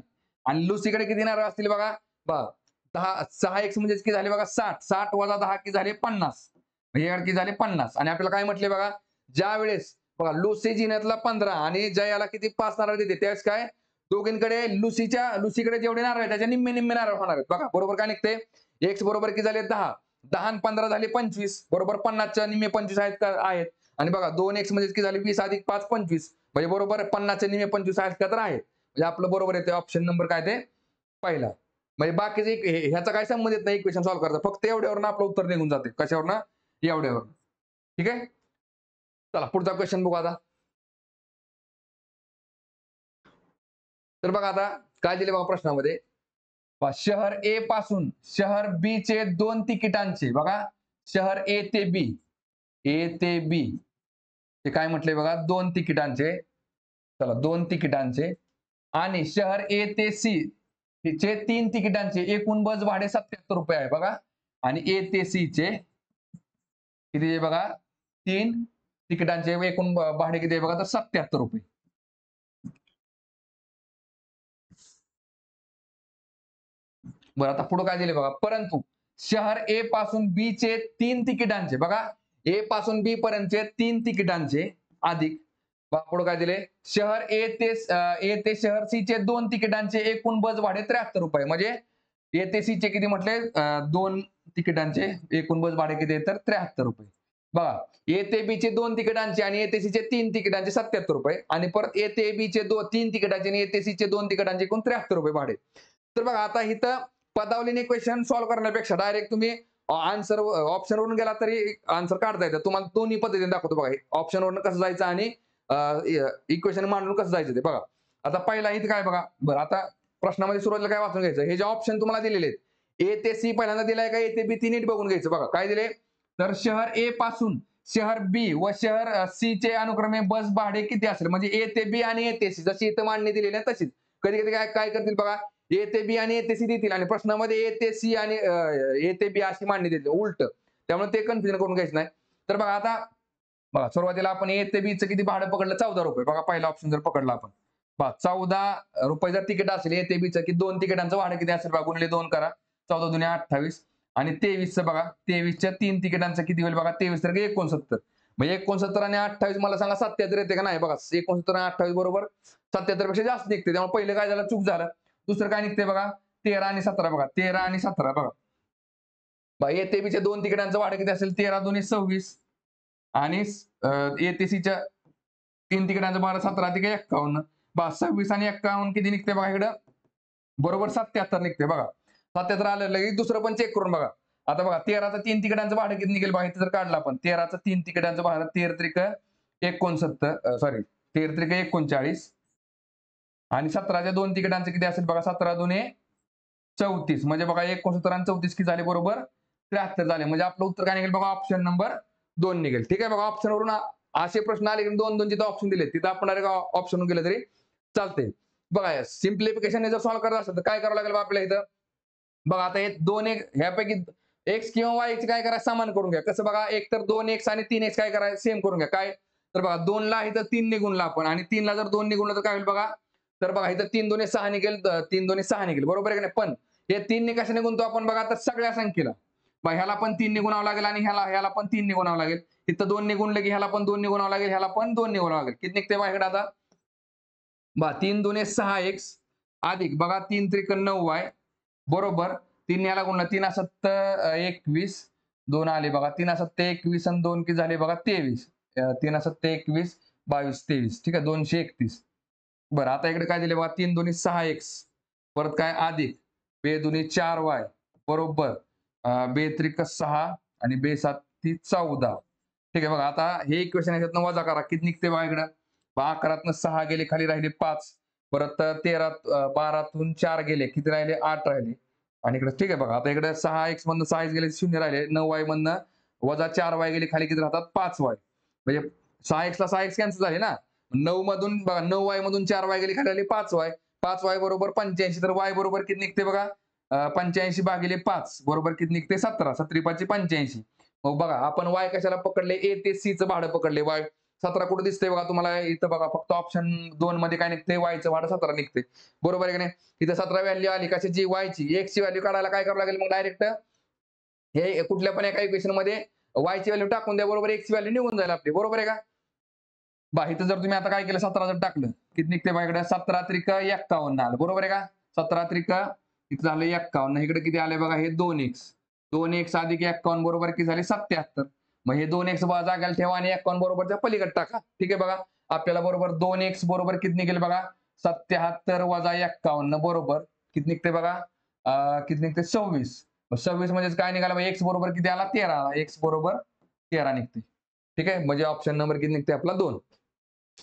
आणि लुसीकडे किती नारळ असतील बघा, 6x म्हणजे किती झाले बघा 60, 60 वजा 10 किती झाले 50, म्हणजे याकडे किती झाले 50. आणि आपल्याला काय म्हटले बघा, ज्या वेळेस बघा लुसी झिनतला 15 आणि जयाला किती 5 नारळ देते, त्यावेळेस काय दोघींकडे लुसीकडे जेवढे नारळ आहेत त्याच्या निम्मे निम्मे नारळ होणार आहेत बघा. बरोबर काय निघते, x बरोबर किती झाले 10, 10 आणि 15 झाले 25, बरोबर 50च्या निम्मे 25 आहेत आणि बघा 2x म्हणजे किती झाले 20 अधिक 5 25, म्हणजे बरोबर 50च्या निम्मे 25 आहेत का, तर आहेत, म्हणजे आपलं बरोबर येते ऑप्शन नंबर काय ते पहिला. म्हणजे बाकीचे ह्याचा काय संबंध येत नाही इक्वेशन सॉल्व्ह करायचा, फक्त एवढ्यावरून आपलं उत्तर निघून जाते, कशावरनं, एवढ्यावर. ठीक आहे, चला पुढचा क्वेश्चन बघू आता. तर बघा आता काय दिले बघा प्रश्नामध्ये, शहर ए पासून शहर बी चे 2 तिकिटांचे बघा, शहर ए ते बी ते काय म्हटले बघा 2 तिकिटांचे, चला 2 तिकिटांचे आणि शहर ए ते सी चे 3 तिकिटांचे एकूण बस भाडे 77 रुपये आहे बघा. आणि ए ते सी चे किती आहे बघा, 3 तिकिटांचे एकूण भाडे किती आहे बघा, तर 77 रुपये. बरं आता पुढे काय दिले बघा, परंतु शहर ए पासून बी चे 3 तिकिटांचे बघा, ए पासून बी पर्यंतचे 3 तिकिटांचे अधिक पुढे काय दिले, शहर ए ते शहर सी चे 2 तिकिटांचे एकूण बस भाडे 73 रुपये, म्हणजे ए ते सी चे किती म्हटले 2 तिकिटांचे एकूण बस भाडे किती आहे, तर 73 रुपये. बघा ए ते बी चे 2 तिकिटांचे आणि ए ते सी चे 3 तिकिटांचे 77 रुपये आणि परत ए ते बी चे 3 तिकिटांचे आणि ए ते सी चे 2 तिकिटांचे एकूण 73 रुपये भाडे. तर बघा आता इथं पदावलीने क्वेश्चन सॉल्व्ह करण्यापेक्षा डायरेक्ट तुम्ही आन्सर ऑप्शन वरून गेला तरी आन्सर काढता येतं. तुम्हाला दोन्ही पद्धतीने दाखवतो बघा, ऑप्शन वरून कसं जायचं आणि इक्वेशन मांडून कसं जायचं ते बघा. आता पहिला इथे काय बघा, बरं आता प्रश्नामध्ये सुरुवातीला काय वाचून घ्यायचं, हे जे ऑप्शन तुम्हाला दिलेले आहेत ए ते सी पहिल्यांदा दिलाय का, ए ते बी ती नीट बघून घ्यायचं बघा. काय दिले, तर शहर ए पासून शहर बी व शहर सी चे अनुक्रमे बस भाडे किती असेल, म्हणजे ए ते बी आणि ए ते सी जशी इथं मांडणी दिलेली आहे तशीच. कधी कधी काय करतील बघा, ए ते बी आणि ए ते सी देतील आणि प्रश्नामध्ये ए ते सी आणि ए ते बी अशी मांडणी देतील उलट, त्यामुळे ते कन्फ्युजन करून घ्यायचं नाही. तर बघा आता बघा सुरुवातीला आपण ए ते बीचं किती भाडं पकडलं 14 रुपये बघा, पहिला ऑप्शन जर पकडला आपण बघा 14 रुपये जर तिकीट असेल ए ते बीचं, की 2 तिकिटांचं भाडं किती असेल बघा, गुणिले 2 करा, 14 दुने 28 आणि 23चं बघा, 23च्या 3 तिकिटांचं किती होईल बघा, 23 तर 69, म्हणजे 69 आणि 28 मला सांगा 77 येते का नाही बघा, 69 आणि 28 बरोबर 77 पेक्षा जास्त निघते, त्यामुळे पहिलं काय झालं चूक झालं. दुसरं काय निघते बघा 13 आणि 17 बघा, 13 आणि 17 बघा ए ते बीच्या 2 तिकिटांचं भाडं किती असेल, 13 दुने 26 आणि ए ते सीच्या 3 तिकिटांचं भाडं 17 अधिक 51 बघा, 26 आणि 51 किती निघते बघा इकडं, बरोबर 77 निघते बघा. 77 आलं लगेच दुसरं पण चेक करून बघा. आता बघा 13चं 3 तिकिटांचं भाडं किती निघेल बघा, इथं जर काढलं आपण 13चं 3 तिकिटांचं भाडं 13 त्रिक 69 सॉरी 13 त्रिक 39 आणि 17च्या 2 तिकिटांचं किती असेल बघा, 17 दुने 34 म्हणजे बघा 69 आणि 34 किती झाले, बरोबर 73 झाले, म्हणजे आपलं उत्तर काय निघेल बघा, ऑप्शन नंबर 2 निघेल. ठीक आहे बघा, ऑप्शन वरून असे प्रश्न आले की 2 जिथं ऑप्शन दिले तिथं आपण डायरेक्ट ऑप्शन गेलं तरी चालते. बघा सिम्प्लिफिकेशन जर सॉल्व्ह करायचं असेल तर काय करावं लागेल बघा आपल्या इथं, बघा आता हे 2 ह्यापैकी एक्स किंवा वाय काय करा, समान करून घ्या. कसं बघा, एक तर 2x आणि 3x काय करा सेम करून घ्या. काय तर बघा 2 ला इथं 3 ने गुणला आपण आणि 3 ला जर 2 ने गुणलं तर काय होईल बघा, तर बघा इथं 3 दुने 6 निघेल, 3 दुने 6 निघेल, बरोबर आहे की नाही. पण हे 3 कशाने गुणतो आपण बघा, तर सगळ्या संख्येला. ह्याला पण 3 गुणावं लागेल आणि ह्याला पण 3 गुणावं लागेल. इथं 2 गुणलं की ह्याला पण 2 गुणावं लागेल, ह्याला पण 2 गुणावं लागेल. किती निघते बघा इकडे आता? 3 दुने 6x अधिक बघा 3 त्रिक 9y बरोबर 3 याला गुणलं 3 असत 21 2 आले बघा 3 असत 21 आणि 2 किती झाले बघा 23 3 असत 21 22 23 ठीक आहे 231. बरं आता इकडे काय दिले बघा 3 दुनी 6x परत काय अधिक बे दुनी 4y बरोबर बे त्रिक 6 आणि बे 7 14. ठीक आहे बघा आता हे इक्वेशन याच्यातनं वजा करा किती निघते बघा इकडं 11तनं 6 गेले खाली राहिले 5 परत 12तून 4 गेले किती राहिले 8 राहिले आणि इकडे ठीक आहे बघा आता इकडे 6x मधनं 6x गेले 0 राहिले 9y मधनं वजा 4y गेले खाली किती राहतात 5y म्हणजे 6x ला 6x कॅन्सल झाले ना 9 मधून बघा 9y मधून 4y गेले खाली आले 5y 5y बरोबर 85 तर y बरोबर किती निघते बघा 85 भागिले 5 बरोबर किती निघते 17 17 5 85. मग बघा आपण y कशाला पकडले a ते c चं भाडं पकडले y 17 कुठे दिसतंय बघा तुम्हाला इथं बघा फक्त ऑप्शन 2 मध्ये काय निघते y चं भाडं 17 निघते बरोबर आहे की नाही इथं 17 व्हॅल्यू आली कशाची y ची x ची व्हॅल्यू काढायला काय करावं लागेल मग डायरेक्ट हे कुठल्या पण एका इक्वेशन मध्ये y ची व्हॅल्यू टाकून द्या बरोबर x ची व्हॅल्यू निघून जाईल आपली बरोबर आहे का इथं जर तुम्ही आता काय केलं 17 जर टाकलं किती निघते बघा इकडे 17 त्रिक 51 आलं बरोबर आहे का 17 त्रिक इथं झालं 51 इकडे किती आले बघा हे 2x 2x अधिक 51 बरोबर किती झाले 77 मग हे 2x जागेला ठेवा आणि 51 बरोबरच्या पलीकडे टाका ठीक आहे बघा आपल्याला बरोबर 2x बरोबर किती निघेल बघा 77 वजा 51 बरोबर किती निघते बघा किती निघते 26 26 म्हणजे काय निघाला x बरोबर किती आला 13 x बरोबर 13 निघते ठीक आहे म्हणजे ऑप्शन नंबर किती निघते आपला 2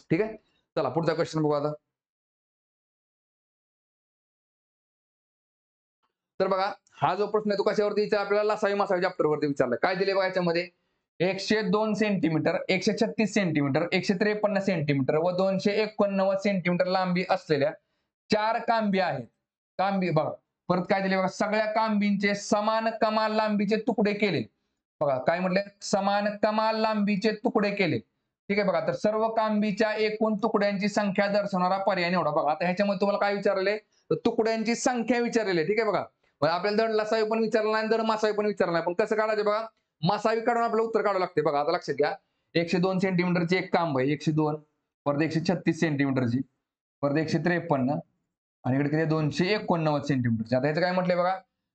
ठीक आहे चला पुढचा क्वेश्चन बघू आता तर बघा हा जो प्रश्न आहे तो कशावरती विचार आपल्याला लसावी मासावी चॅप्टर वरती विचारला काय दिले बघा याच्यामध्ये 102 सेंटीमीटर 136 सेंटीमीटर 153 सेंटीमीटर व 289 सेंटीमीटर लांबी असलेल्या 4 कांबी आहेत कांबी बघा परत काय दिले बघा सगळ्या कांबींचे समान कमाल लांबीचे तुकडे केले बघा काय म्हटले समान कमाल लांबीचे तुकडे केले ठीक आहे बघा तर सर्व कांबीच्या एकूण तुकड्यांची संख्या दर्शवणारा पर्याय निवडा बघा आता ह्याच्यामध्ये तुम्हाला काय विचारले तर तुकड्यांची संख्या विचारलेली आहे ठीक आहे बघा आपल्याला दंड लसावी पण विचारला नाही दंड मासावी पण विचारला नाही पण कसं काढायचं बघा मासावी काढून आपलं उत्तर काढावं लागते बघा आता लक्षात घ्या 102 सेंटीमीटरची एक कांब आहे 102 परत 136 सेंटीमीटरची परत 153 आणि इकडे किती 289 सेंटीमीटरची आता ह्याचं काय म्हटलंय बघा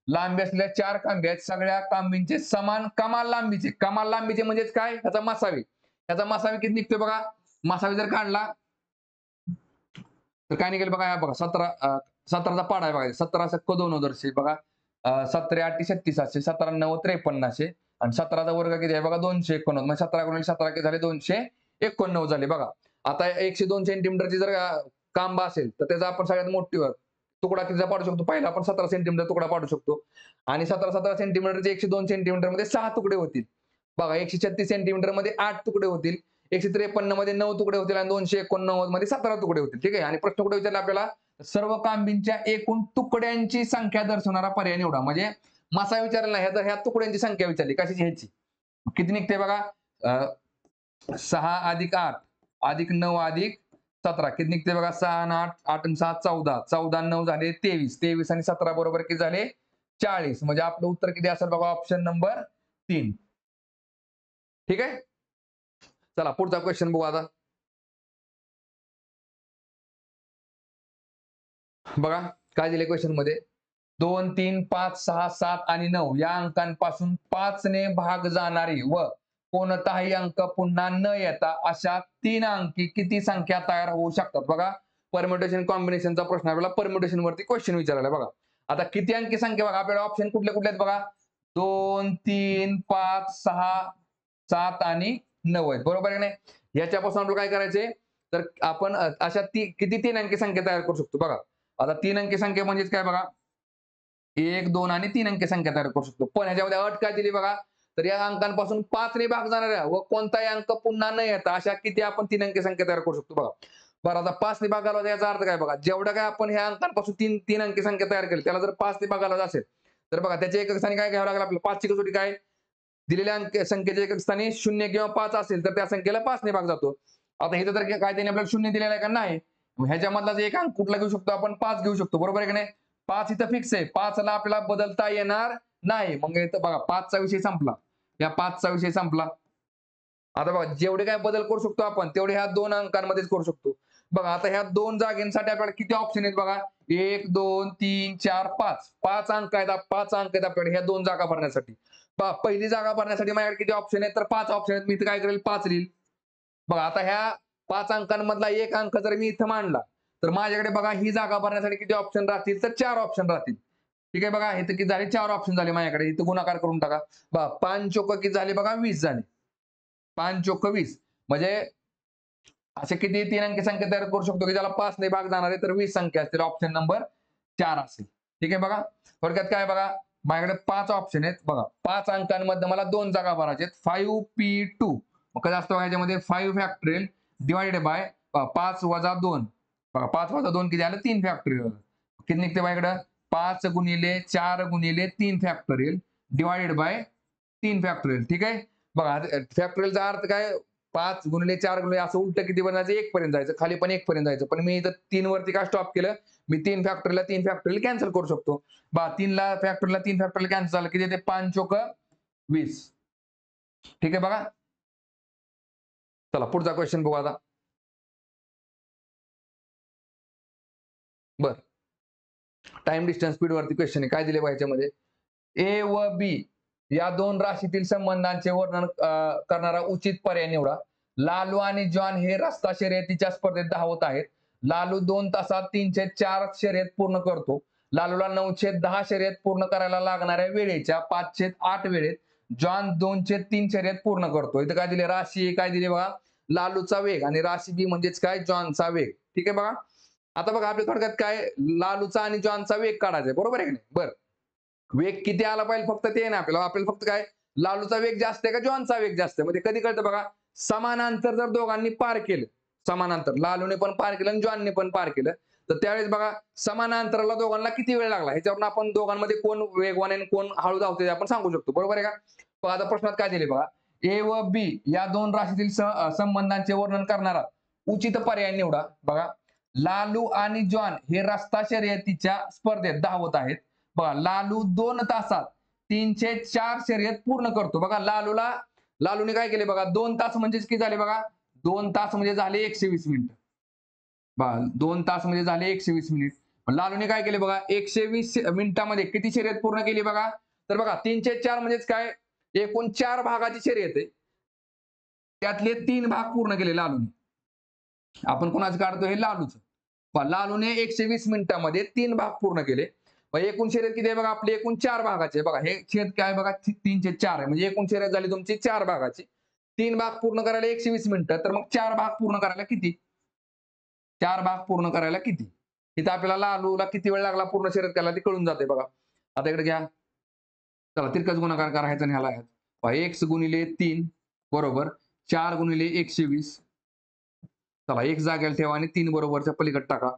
लांबी असलेल्या 4 कांबी आहेत सगळ्या कांबींचे समान कमाल लांबीचे म्हणजेच काय ह्याचा मासावी किती निघतोय बघा मासावी जर काढला तर काय निघेल बघा बघा 17चा पाडा आहे बघा 17 सक्क 2 दर्शे बघा 17 8 36 17 9 53 आणि 17चा वर्ग किती आहे बघा 289 म्हणजे 17 गुणिले 17 किती झाले 289 झाले बघा आता 102 सेंटीमीटरची जर कांबा असेल तर त्याचा आपण सगळ्यात मोठी तुकडा कितीचा पाडू शकतो पहिला आपण 17 सेंटीमीटर तुकडा पाडू शकतो आणि 17 सेंटीमीटरचे 102 सेंटीमीटर मध्ये 6 तुकडे होतील बघा 136 सेंटीमीटर मध्ये 8 तुकडे होतील 153 मध्ये 9 तुकडे होतील आणि 289 मध्ये 17 तुकडे होतील ठीक आहे आणि प्रश्न कुठे विचारला आपल्याला सर्व कांबींच्या एकूण तुकड्यांची संख्या दर्शवणारा पर्याय निवडा म्हणजे मासा विचारला ह्या तुकड्यांची संख्या विचारली कशाची ह्याची किती निघते बघा 6 अधिक 8 अधिक 9 अधिक 17 किती निघते बघा 6 आणि 8 8 आणि 6 14 14 9 झाले 23 आणि 17 बरोबर किती झाले 40 म्हणजे आपलं उत्तर किती असेल बघा ऑप्शन नंबर 3 ठीक आहे चला पुढचा क्वेश्चन बघू आता बघा काय दिले क्वेश्चन मध्ये 2 3 5 6 7 आणि 9 या अंकांपासून 5 ने भाग जाणारी व कोणताही अंक पुन्हा न येता अशा 3 अंकी किती संख्या तयार होऊ शकतात बघा परम्युटेशन कॉम्बिनेशनचा प्रश्न आपल्याला परम्युटेशन वरती क्वेश्चन विचारला बघा आता किती अंकी संख्या बघा आपल्याला ऑप्शन कुठले कुठले आहेत बघा 2 3 5 6 7 आणि 9 आहेत बरोबर आहे नाही याच्यापासून आपल्याला काय करायचे तर आपण अशा किती 3 अंकी संख्या तयार करू शकतो बघा आता 3 अंकी संख्या म्हणजेच काय बघा 1 2 आणि 3 अंकी संख्या तयार करू शकतो पण ह्याच्यामध्ये अट काय दिली बघा तर या अंकांपासून 5 ने भाग जाणाऱ्या व कोणताही अंक पुन्हा न येता अशा किती आपण 3 अंकी संख्या तयार करू शकतो बघा बरं आता 5 ने भागाला याचा अर्थ काय बघा जेवढा काय आपण ह्या अंकांपासून 3 अंकी संख्या तयार केली त्याला जर 5 ने भागाला असेल तर बघा त्याच्या एकक स्थानी काय घ्यावं लागेल आपल्याला 5 ची कसोटी काय दिलेल्या संख्येच्या एकक स्थानी 0 किंवा 5 असेल तर त्या संख्येला 5 ने भाग जातो आता इथं तर काय त्याने आपल्याला 0 दिलेला आहे का नाही ह्याच्यामधला एक अंक कुठला घेऊ शकतो आपण 5 घेऊ शकतो बरोबर आहे की नाही 5 इथं फिक्स आहे. 5 ला आपल्याला बदलता येणार नाही. मग इथं बघा 5 चा विषय संपला. या 5 चा विषय संपला. आता बघा जेवढे काय बदल करू शकतो आपण तेवढे ह्या 2 अंकांमध्येच करू शकतो. बघा आता ह्या 2 जागेसाठी आपल्याला किती ऑप्शन आहेत बघा. 1, 2, 3, 4, 5. 5 अंक आहेत. 5 अंक आहेत आपल्याकडे ह्या 2 जागा भरण्यासाठी. पहा पहिली जागा भरण्यासाठी माझ्याकडे किती ऑप्शन आहेत तर 5 ऑप्शन आहेत. मी इथं काय करेल 5 लिहिल. बघा आता ह्या 5 अंकांमधला एक अंक जर मी इथं मांडला तर माझ्याकडे बघा ही जागा भरण्यासाठी किती ऑप्शन राहतील तर 4 ऑप्शन राहतील. ठीक आहे बघा इथं किती झाले 4 ऑप्शन झाले माझ्याकडे. इथं गुणाकार करून टाका. बघा 5 चोक किती झाले बघा 20 झाले. 5 चोक 20 म्हणजे असे किती 3 अंकी संख्या तयार करू शकतो की ज्याला 5 ने भाग जाणार आहे तर 20 संख्या असतील. ऑप्शन नंबर 4 असेल. ठीक आहे बघा थोडक्यात काय बघा माझ्याकडे 5 ऑप्शन आहेत. बघा 5 अंकांमध्ये मला 2 जागा भरायच्या आहेत. 5p2 मग कसं असतं याच्यामध्ये 5 फॅक्टोरियल डिवाइडेड बाय 5 वजा 2. बघा 5 वजा 2 किती आलं 3 फॅक्टोरियल. किती निघते माझ्याकडे 5 गुणिले 4 गुणिले 3 फॅक्टोरियल डिवाइडेड बाय 3 फॅक्टोरियल. ठीक आहे बघा फॅक्टोरियलचा अर्थ काय 5 गुणिले 4 गुणिले असं उलट किती बनायचं 1 पर्यंत जायचं. खाली पण 1 पर्यंत जायचं. पण मी इथं 3 वरती का स्टॉप केलं मी 3 फॅक्टोरियल कॅन्सल करू शकतो. 3 ला फॅक्टोरियल 3 फॅक्टोरियल कॅन्सल झालं किती येते 5 चोक 20. ठीक आहे बघा चला पुढचा क्वेश्चन बघू आता. बर टाइम डिस्टन्स स्पीड वरती क्वेश्चन आहे. काय दिले बघा याच्यामध्ये ए व बी या 2 राशीतील संबंधांचे वर्णन करणारा उचित पर्याय निवडा. लालू आणि जॉन हे रस्ता शर्यतीच्या स्पर्धेत धावत आहेत. लालू 2 तासात 304 शर्यत पूर्ण करतो. लालूला 910 शर्यत पूर्ण करायला लागणाऱ्या वेळेच्या 508 वेळेत जॉन 203 शर्यत पूर्ण करतो. इथं काय दिले राशी काय दिले बघा लालूचा वेग आणि राशी बी म्हणजेच काय जॉनचा वेग. ठीक आहे बघा आता बघा आपल्या थोडक्यात काय लालूचा आणि जॉनचा वेग काढायचा आहे बरोबर आहे की नाही. बरं वेग किती आला पाहिजे फक्त ते नाही आपल्याला फक्त काय लालूचा वेग जास्त आहे का जॉनचा वेग जास्त आहे. म्हणजे कधी कळतं बघा समानांतर जर दोघांनी पार केलं समानांतर लालूने पण पार केलं आणि जॉनने पण पार केलं तर त्यावेळेस बघा समानांतराला दोघांना किती वेळ लागला ह्याच्यावरून आपण दोघांमध्ये कोण वेगवान आणि कोण हळू धावते आपण सांगू शकतो बरोबर आहे का. पण आता प्रश्नात काय दिले बघा ए व बी या 2 राशीतील संबंधांचे वर्णन करणारा उचित पर्याय निवडा. बघा लालू आणि जॉन हे रस्ता शर्यतीच्या स्पर्धेत धावत आहेत. बघा लालू 2 तासात 304 शर्यत पूर्ण करतो. बघा लालूने काय केले बघा 2 तास म्हणजे किती झाले बघा 2 तास म्हणजे झाले 120 मिनिट. बघा 2 तास म्हणजे झाले 120 मिनिट. लालूने काय केले बघा 120 मिनिटामध्ये किती शर्यत पूर्ण केली बघा तर बघा 304 म्हणजेच काय एकूण 4 भागाची शर्यत आहे. त्यातले 3 भाग पूर्ण केले लालूने. आपण कोणाचं काढतो हे लालूचं. लालूने 120 मिनिटामध्ये 3 भाग पूर्ण केले. एकूण शर्यत किती आहे बघा आपली एकूण 4 भागाचे. बघा हे छेद काय बघा 304 आहे म्हणजे एकूण शर्यत झाली तुमची 4 भागाची. 3 भाग पूर्ण करायला 120 मिनिटं तर मग 4 भाग पूर्ण करायला किती 4 भाग पूर्ण करायला किती. इथं आपल्याला लालूला किती वेळ लागला पूर्ण शर्यत करायला ते कळून जाते बघा. आता इकडे घ्या चला तिरकस गुणाकार करायचा आणि ह्याला x गुणिले 3 बरोबर 4 गुणिले 120. चला एक जागेला ठेवा आणि 3 बरोबरच्या पलीकडे टाका.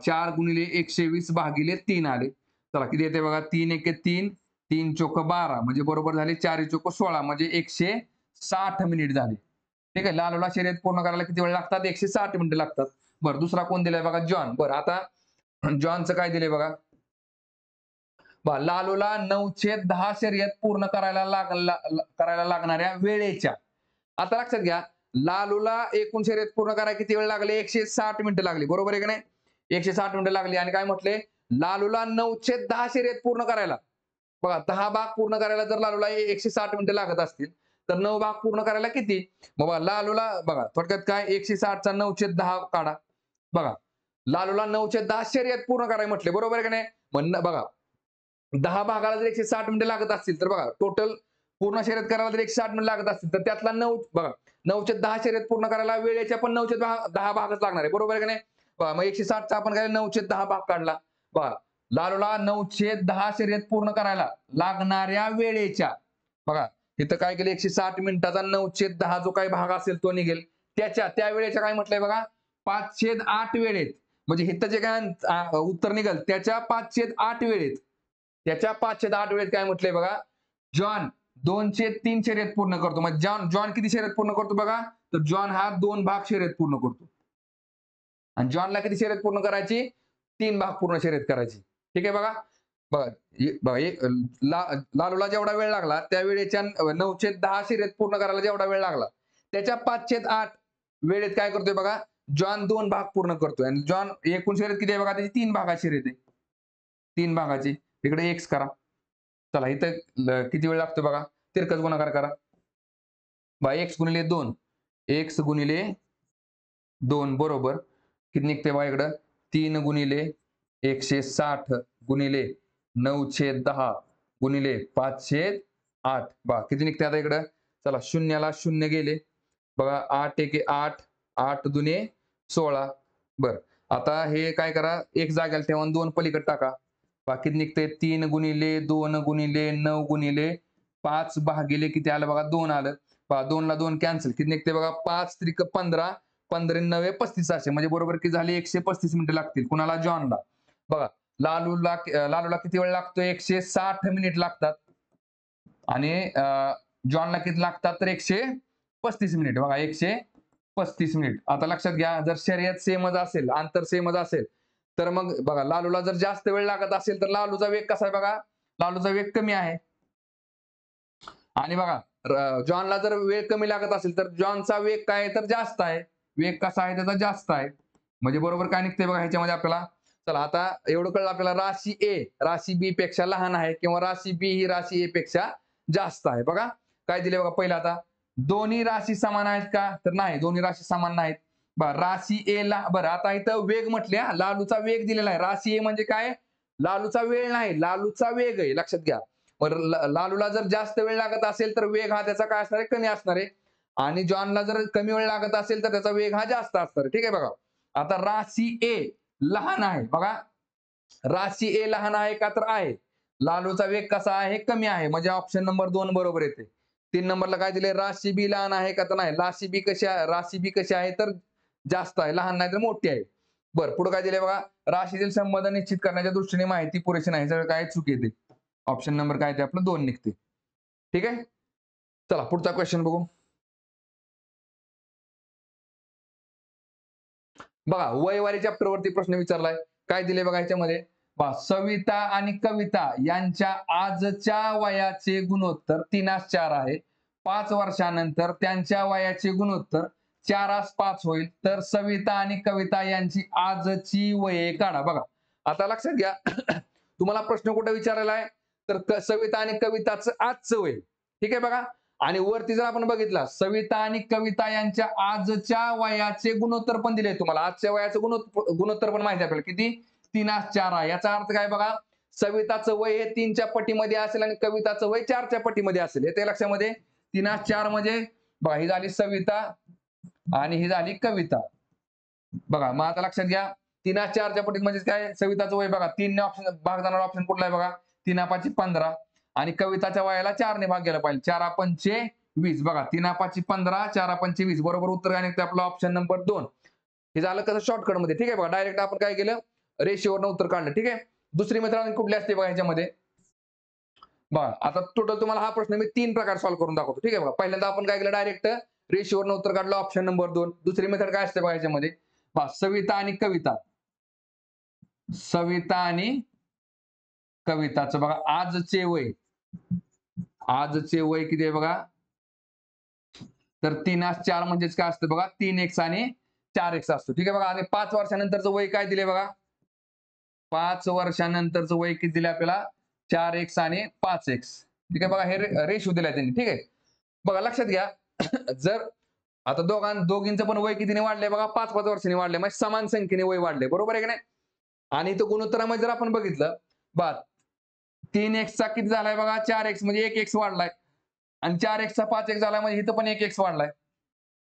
4 गुणिले 120 भागिले 3 आले. चला किती येते बघा 3 एके 3 3 चोक 12 म्हणजे बरोबर झाले 4 चोक 16 म्हणजे 160 मिनिट झाले. ठीक आहे लालूला शर्यत पूर्ण करायला किती वेळ लागतात 160 मिनिटं लागतात. बरं दुसरा कोण दिलाय बघा जॉन. बरं आता जॉनचं काय दिलंय बघा लालूला 910 शर्यत पूर्ण करायला लागणाऱ्या वेळेच्या. आता लक्षात घ्या लालूला एकूण शर्यत पूर्ण करायला किती वेळ लागले 160 मिनिटं लागली बरोबर आहे की नाही 160 मिनिटं लागली आणि काय म्हटले लालूला 910 शर्यत पूर्ण करायला. बघा 10 भाग पूर्ण करायला जर लालूला 160 मिनिटं लागत असतील तर 9 भाग पूर्ण करायला किती बाबा लालूला बघा थोडक्यात काय 160 चा 910 काढा. बघा लालूला 910 शर्यत पूर्ण करायला म्हटले बरोबर आहे की नाही म्हणणं बघा 10 भागाला जर 160 मिनिटं लागत असतील तर बघा टोटल पूर्ण शर्यत करायला जर 160 मिनिटं लागत असतील तर त्यातला 9 बघा 910 शर्यत पूर्ण करायला वेळेच्या पण 910 भागच लागणार आहे बरोबर आहे की नाही. मग 160 चा आपण काय 910 भाग काढला. बघा लालूला 910 शर्यत पूर्ण करायला लागणाऱ्या वेळेच्या बघा इथं काय केलं 160 मिनिटाचा 910 जो काही भाग असेल तो निघेल त्या वेळेच्या काय म्हटलंय बघा 508 वेळेत म्हणजे इथं जे काय उत्तर निघेल त्याच्या 508 वेळेत त्याच्या 508 वेळेत काय म्हटलंय बघा जॉन 203 शर्यत पूर्ण करतो. मग जॉन किती शर्यत पूर्ण करतो बघा तर जॉन हा 2 भाग शर्यत पूर्ण करतो आणि जॉनला किती शर्यत पूर्ण करायची 3 भाग पूर्ण शर्यत करायची. ठीक आहे बघा. बघा बघा लालूला जेवढा वेळ लागला त्या वेळेच्या 9/10 शर्यत पूर्ण करायला जेवढा वेळ लागला त्याच्या 5/8 वेळेत काय करतोय बघा, जॉन 2 भाग पूर्ण करतोय. आणि जॉन एकूण शर्यत किती आहे बघा, त्याची 3 भागाची शर्यत आहे. 3 भागाची. इकडे एक्स करा. चला इथं किती वेळ लागतो बघा, तिरकस गुणाकार करा. बघा एक्स गुणिले 2, एक्स गुणिले 2 बरोबर किती निघते बघा इकडं, 3 गुणिले 160 गुणिले 9/10 गुणिले 5/8 बघा किती निघते आता इकडं. चला शून्याला शून्य गेले बघा, 8 1 8, 8 दुने 16. बर आता हे काय करा, एक जागेला तेव्हा 2 पलीकडे टाका. बाकी निघते 3 गुणिले 2 गुणिले 9 गुणिले 5 भागिले किती आलं बघा, 2 आलं. पहा 2 ला 2 कॅन्सल, किती निघते बघा, 5 त्रिक 15, 15 9 35 असे म्हणजे बरोबर किती झाली, 135 मिनिटं लागतील. कुणाला, जॉनला. बघा लालूला किती वेळ लागतो, 160 मिनिट लागतात. आणि जॉनला किती लागतात, तर 135 मिनिट. बघा 135 मिनिट. आता लक्षात घ्या, जर शर्यत सेमच असेल, अंतर सेमच असेल, तर मग बघा लालूला जर जास्त वेळ लागत असेल तर लालूचा वेग कसा आहे बघा, लालूचा वेग कमी आहे. आणि बघा जॉनला जर वेग कमी लागत असेल तर जॉनचा वेग काय आहे, तर जास्त आहे. वेग कसा आहे त्याचा, जास्त आहे. म्हणजे बरोबर काय निघते बघा ह्याच्यामध्ये आपल्याला. चला आता एवढं कळलं आपल्याला, राशी ए राशी बी पेक्षा लहान आहे किंवा राशी बी ही राशी ए पेक्षा जास्त आहे. बघा काय दिले बघा पहिलं, आता दोन्ही राशी समान आहेत का, तर नाही, दोन्ही राशी समान नाहीत. बरं राशी ए ला, बरं आता इथं वेग म्हटल्या, लालूचा वेग दिलेला आहे. राशी ए म्हणजे काय, लालूचा वेळ नाही, लालूचा वेग आहे, लक्षात घ्या. बरं लालूला जर जास्त वेळ लागत असेल तर वेग हा त्याचा काय असणार आहे, कमी असणार आहे. आणि जॉनला जर कमी वेळ लागत असेल तर त्याचा वेग हा जास्त असणार आहे. ठीक आहे बघा. आता राशी ए लहान आहे बघा, राशी ए लहान आहे का, तर आहे. लालूचा वेग कसा आहे, कमी आहे, म्हणजे ऑप्शन नंबर 2 बरोबर येते. 3 नंबरला काय दिले, राशी बी लहान आहे का, तर नाही. राशी बी कशी आहे, तर जास्त आहे, लहान नाही तर मोठी आहे. बरं पुढे काय दिले बघा, राशीतील संबंध निश्चित करण्याच्या दृष्टीने माहिती पुरेशी नाही, सगळं काय चूक येते. ऑप्शन नंबर काय ते आपलं 2 निघते. ठीक आहे. चला पुढचा क्वेश्चन बघू. बघा वयवारी चॅप्टर वरती प्रश्न विचारलाय. काय दिले बघा याच्यामध्ये, सविता आणि कविता यांच्या आजच्या वयाचे गुणोत्तर 3:4 आहे. 5 वर्षानंतर त्यांच्या वयाचे गुणोत्तर 4:5 होईल. तर सविता आणि कविता यांची आजची वये काढा. बघा आता लक्षात घ्या तुम्हाला प्रश्न कुठे विचारलेला आहे, तर सविता आणि कविताचं आजचं वय. ठीक आहे बघा. आणि वरती जर आपण बघितला, सविता आणि कविता यांच्या आजच्या वयाचे गुणोत्तर पण दिले तुम्हाला. आजच्या वयाचं गुणोत्तर पण माहिती आहे आपल्याला, किती, 3:4 आहे. याचा अर्थ काय बघा, सविताचं वय हे 3च्या पटीमध्ये असेल आणि कविताचं वय 4च्या पटीमध्ये असेल. येते लक्षामध्ये. 3:4 म्हणजे बघा ही झाली सविता आणि ही झाली कविता. बघा मग आता लक्षात घ्या, 3:4च्या पटीत म्हणजे काय, सविताचं वय बघा 3 ने ऑप्शन भाग जाणारा ऑप्शन कुठला आहे बघा, 3:5 15 आणि कविताच्या वयाला 4 ने भाग गेला पाहिजे, 4:5 20. बघा 3:5 15, 4:5 20 बरोबर उत्तर काय निघते आपलं, ऑप्शन नंबर 2. हे झालं कसं, शॉर्टकट मध्ये. ठीक आहे बघा, डायरेक्ट आपण काय केलं, रेषेवरनं उत्तर काढलं. ठीक आहे. दुसरी मेथड कुठली असते बघा ह्याच्यामध्ये. बघा आता टोटल तुम्हाला हा प्रश्न मी 3 प्रकार सॉल्व्ह करून दाखवतो. ठीक आहे बघा. पहिल्यांदा आपण काय केलं, डायरेक्ट रेषेवरनं उत्तर काढलं, ऑप्शन नंबर 2. दुसरी मेथड काय असते बघा ह्याच्यामध्ये, सविता आणि कविता, सविता आणि कविताचं बघा आजचे वय, आजचे वय किती आहे बघा, तर 3:4 म्हणजेच काय असतं बघा, 3x आणि 4x असतो. ठीक आहे बघा. आणि 5 वर्षानंतरचं वय काय दिले बघा, 5 वर्षानंतरचं वय किती दिले आपल्याला, 4x आणि 5x. ठीक आहे बघा, हे रेशो दिलाय त्यांनी. ठीक आहे बघा लक्षात घ्या जर आता दोघींचं पण वय कितीने वाढलंय बघा, 5-5 वर्षांनी वाढले, म्हणजे समान संख्येने वय वाढले, बरोबर आहे की नाही. आणि तो गुणोत्तरामध्ये जर आपण बघितलं, बघा 3x चा किती झालाय बघा, 4x म्हणजे 1x वाढलाय. आणि 4x चा 5x झालाय म्हणजे इथं पण 1x वाढलाय,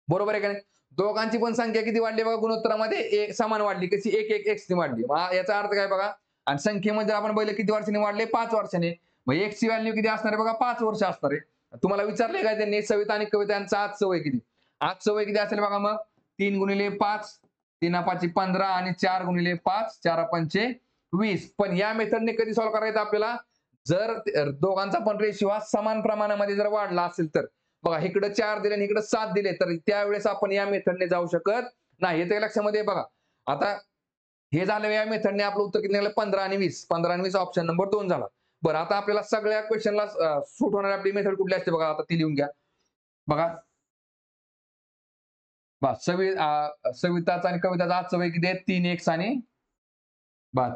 बरोबर आहे का नाही. दोघांची पण संख्या किती वाढली बघा गुणोत्तरामध्ये, समान वाढली, कशी 1-1 ने वाढली. याचा अर्थ काय बघा, आणि संख्येमध्ये जर आपण बघितलं किती वर्षांनी वाढले, 5 वर्षांनी. मग x ची व्हॅल्यू किती असणार आहे बघा, 5 वर्ष असणार आहे. तुम्हाला विचारले काय त्यांनी, सविता आणि कविता यांचं आजचं वय किती. आजचं वय किती असेल बघा, मग 3 गुणिले 5, 3:5 15 आणि 4 गुणिले 5, 4:5 20. पण या मेथडने कधी सॉल्व्ह करायचं आपल्याला, जर दोघांचा पण रेशिओ हा समान प्रमाणामध्ये जर वाढला असेल तर. बघा इकडे 4 दिले आणि इकडे 7 दिले, तर त्यावेळेस आपण या मेथडने जाऊ शकत नाही. येते लक्षामध्ये बघा. आता हे झालं या मेथडने आपलं उत्तर किती निघालं 15 आणि 20. 15 आणि 20 ऑप्शन नंबर 2 झाला. बरं आता आपल्याला सगळ्या क्वेश्चनला सूट होणारी आपली मेथड कुठली असते बघा, आता ती लिहून घ्या. बघा सविताचा आणि कविताचा आजचं वय किती आहे? 3x आणि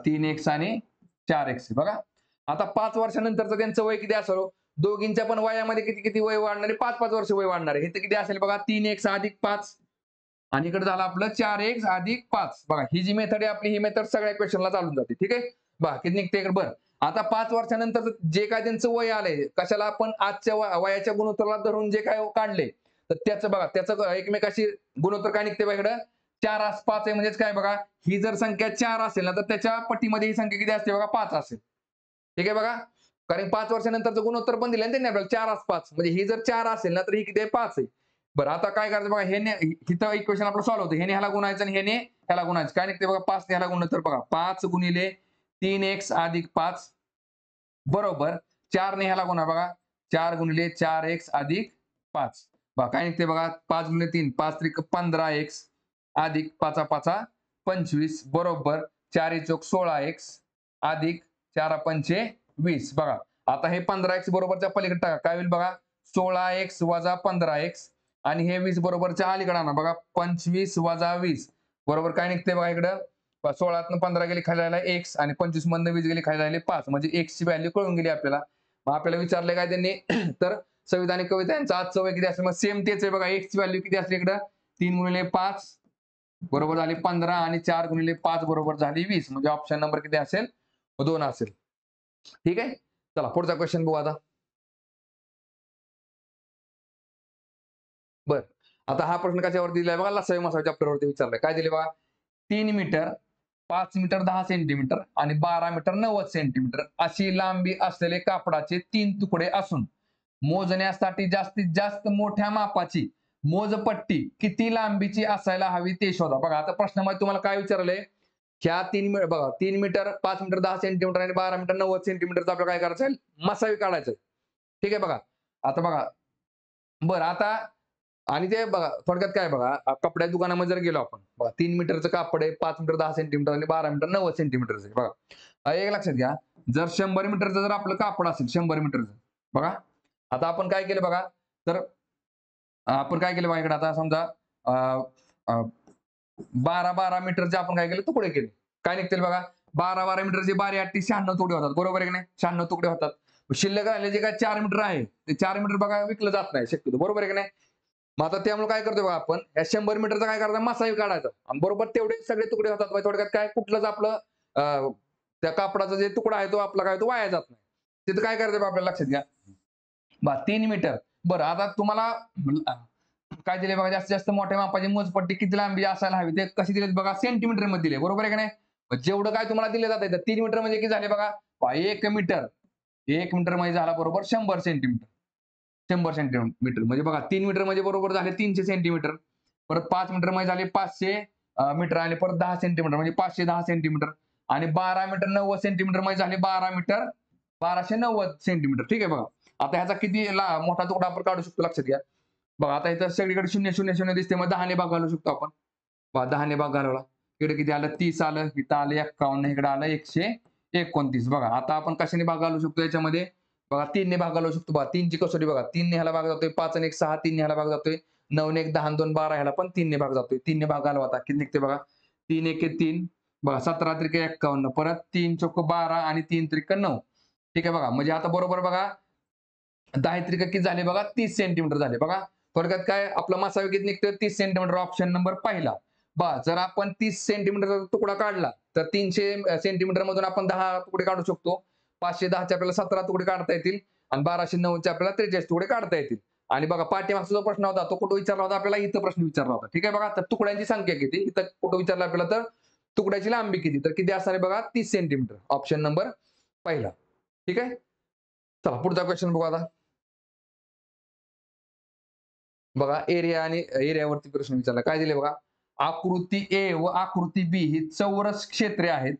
3x आणि 4x. बघा आता 5 वर्षानंतरचं त्यांचं वय किती असेल? दोघींच्या पण वयामध्ये किती किती वय वाढणार आहे? 5-5 वर्ष वय वाढणार आहे. हे तर किती असेल बघा 3x अधिक 5 आणि इकडे झालं आपलं 4x अधिक 5. बघा ही जी मेथड आहे आपली, ही मेथड सगळ्या क्वेश्चनला चालून जाते. ठीक आहे. बघा किती निघते इकडे. बरं आता 5 वर्षानंतर जे काय त्यांचं वय आलंय, कशाला आपण आजच्या वयाच्या गुणोत्तराला धरून जे काय काढले, तर त्याचं बघा त्याचं एकमेकाशी गुणोत्तर काय निघते बघा इकडं 4-5 आहे. म्हणजेच काय बघा, ही जर संख्या 4 असेल ना, तर त्याच्या पटीमध्ये ही संख्या किती असते बघा 5 असेल. ठीक आहे बघा. कारण 5 वर्षानंतरचं गुणोत्तर पण दिलं ना त्यांनी आपल्याला 4-5. म्हणजे ही जर 4 असेल ना, तर ही किती आहे 5 आहे. बरं आता काय करायचं बघा, हे इथं इक्वेशन आपलं सॉल्व्ह होतं. ह्याने ह्याला गुणायचं आणि ह्याने ह्याला गुणायचं. काय निघते बघा 5 ने ह्याला गुणलं तर बघा 5 गुणिले 3x अधिक 5 बरोबर 4 ने ह्याला गुणा बघा 4 गुणिले 4x अधिक 5. बघा काय निघते बघा 5 गुणिले 3 5 त्रिक 15x अधिक 5 5 25 बरोबर 4 चौक 16x अधिक 4 पंचे 20. बघा आता हे 15x बरोबरच्या पलीकडे टाका. काय होईल बघा 16x वजा 15x आणि हे 20 बरोबरच्या अलीकडे आणा. बघा 25 वजा 20 बरोबर काय निघते बघा इकडं 16तनं 15 गेली खाली राहिला x आणि 25 मधनं 20 गेली खाली राहिले 5. म्हणजे x ची व्हॅल्यू कळून गेली आपल्याला. मग आपल्याला विचारले काय त्यांनी तर सविता आणि कविता यांचं आजचं वय किती असेल? मग सेम तेच आहे बघा. x ची व्हॅल्यू किती असते इकडं 3 गुणिले 5 बरोबर झाली 15 आणि 4 गुणिले 5 बरोबर झाली 20. म्हणजे ऑप्शन नंबर किती असेल? 2 असेल. ठीक आहे. चला पुढचा क्वेश्चन बघू आता. बर आता हा प्रश्न कशावरती दिलाय बघा, लसावी मसावी चॅप्टरवरती विचारलाय. काय दिले बघा 3 मीटर 5 मीटर 10 सेंटीमीटर आणि 12 मीटर 90 सेंटीमीटर अशी लांबी असलेले कापडाचे 3 तुकडे असून मोजण्यासाठी जास्तीत जास्त मोठ्या मापाची मोजपट्टी किती लांबीची असायला हवी ते शोधा. बघा आता प्रश्नामध्ये तुम्हाला काय विचारलंय, ह्या 3 मीटर 5 मीटर 10 सेंटीमीटर आणि 12 मीटर 90 सेंटीमीटरचा आपल्याला काय करायचं आहे? मसावी काढायचं. ठीक आहे बघा. आता बघा बरं आता आणि ते बघा थोडक्यात काय बघा, कपड्याच्या दुकानामध्ये जर गेलो आपण बघा 3 मीटरचं कापड आहे, 5 मीटर 10 सेंटीमीटर आणि 12 मीटर 90 सेंटीमीटरचं आहे. बघा एक लक्षात घ्या, जर 100 मीटरचं जर आपलं कापड असेल 100 मीटरचं बघा, आता आपण काय केलं बघा, तर आपण काय केलं बघा इकडे आता समजा 12 मीटरचे आपण काय केलं तुकडे केले. काय निघतील बघा 12 मीटरचे 12 8 96 तुकडे होतात. बरोबर आहे की नाही? 96 तुकडे होतात. शिल्लक राहिले जे काय 4 मीटर आहे ते 4 मीटर बघा विकलं जात नाही शक्यतो. बरोबर आहे की नाही? मग आता त्यामुळे काय करतोय बघा आपण या 100 मीटरचा काय करायचं मसावी काढायचा आणि बरोबर तेवढे सगळे तुकडे होतात. थोडक्यात काय कुठलंच आपलं त्या कापडाचा जे तुकडा आहे तो आपला काय तो वाया जात नाही. तिथं काय करायचं आपल्याला लक्षात घ्या. 3 मीटर. बरं आता तुम्हाला काय दिले बघा जास्तीत जास्त मोठ्या मापाची मोजपट्टी किती लांबी असायला हवी ते कशी दिली बघा सेंटीमीटर मध्ये दिले. बरोबर आहे की नाही? जेवढं काय तुम्हाला दिले जात 3 मीटर म्हणजे किती झाले बघा 1 मीटर. 1 मीटर म्हणजे झाला बरोबर 100 सेंटीमीटर. 100 सेंटीमीटर म्हणजे बघा 3 मीटर म्हणजे बरोबर झाले 300 सेंटीमीटर. परत 5 मीटर म्हणजे झाले 500 मीटर आणि परत 10 सेंटीमीटर म्हणजे 510 सेंटीमीटर आणि 12 मीटर 90 सेंटीमीटर म्हणजे झाले 12 मीटर 1290 सेंटीमीटर. ठीक आहे बघा. आता ह्याचा किती मोठा तुकडा आपण काढू शकतो लक्षात घ्या. बघा आता इथं सगळीकडे 0 0 0 दिसते मग 10 ने भाग घालू शकतो आपण. 10 ने भाग घालवला इकडे किती आलं 30 आलं, इथं आलं 51, इकडे आलं 129. बघा आता आपण कशाने भाग घालू शकतो याच्यामध्ये बघा 3 ने भाग घालू शकतो. बघा 3 ची कसोटी बघा 3 ने ह्याला भाग जातोय 5 आणि 1 6 3 ने ह्याला भाग जातोय 9 ने 1 10 आणि 2 12 ह्याला पण 3 ने भाग जातोय. 3 ने भाग घालवा आता किती निघते बघा 3 1 3 बघा 17 त्रिक 51 परत 3 चौक 12 आणि 3 त्रिक 9. ठीक आहे बघा म्हणजे आता बरोबर बघा 10 त्रिक किती झाले बघा 30 सेंटीमीटर झाले. बघा थोडक्यात काय आपला मसावी किती निघतोय 30 सेंटीमीटर ऑप्शन नंबर पहिला. बघा जर आपण 30 सेंटीमीटरचा तुकडा काढला तर 300 सेंटीमीटर मधून आपण 10 तुकडे काढू शकतो. 510 चे आपल्याला 17 तुकडे काढता येतील आणि 1290 चे आपल्याला 43 तुकडे काढता येतील. आणि बघा पाठीमागचा जो प्रश्न होता तो कुठं विचारला होता आपल्याला इथं प्रश्न विचारला होता. ठीक आहे बघा तर तुकड्यांची संख्या किती इथं कुठं विचारला आपल्याला तर तुकड्याची लांबी किती तर किती असणार आहे बघा 30 सेंटीमीटर ऑप्शन नंबर पहिला. ठीक आहे. चला पुढचा क्वेश्चन बघू आता. बघा एरिया आणि एरियावरती प्रश्न विचारला. काय दिले बघा आकृती ए व आकृती बी ही चौरस क्षेत्रे आहेत.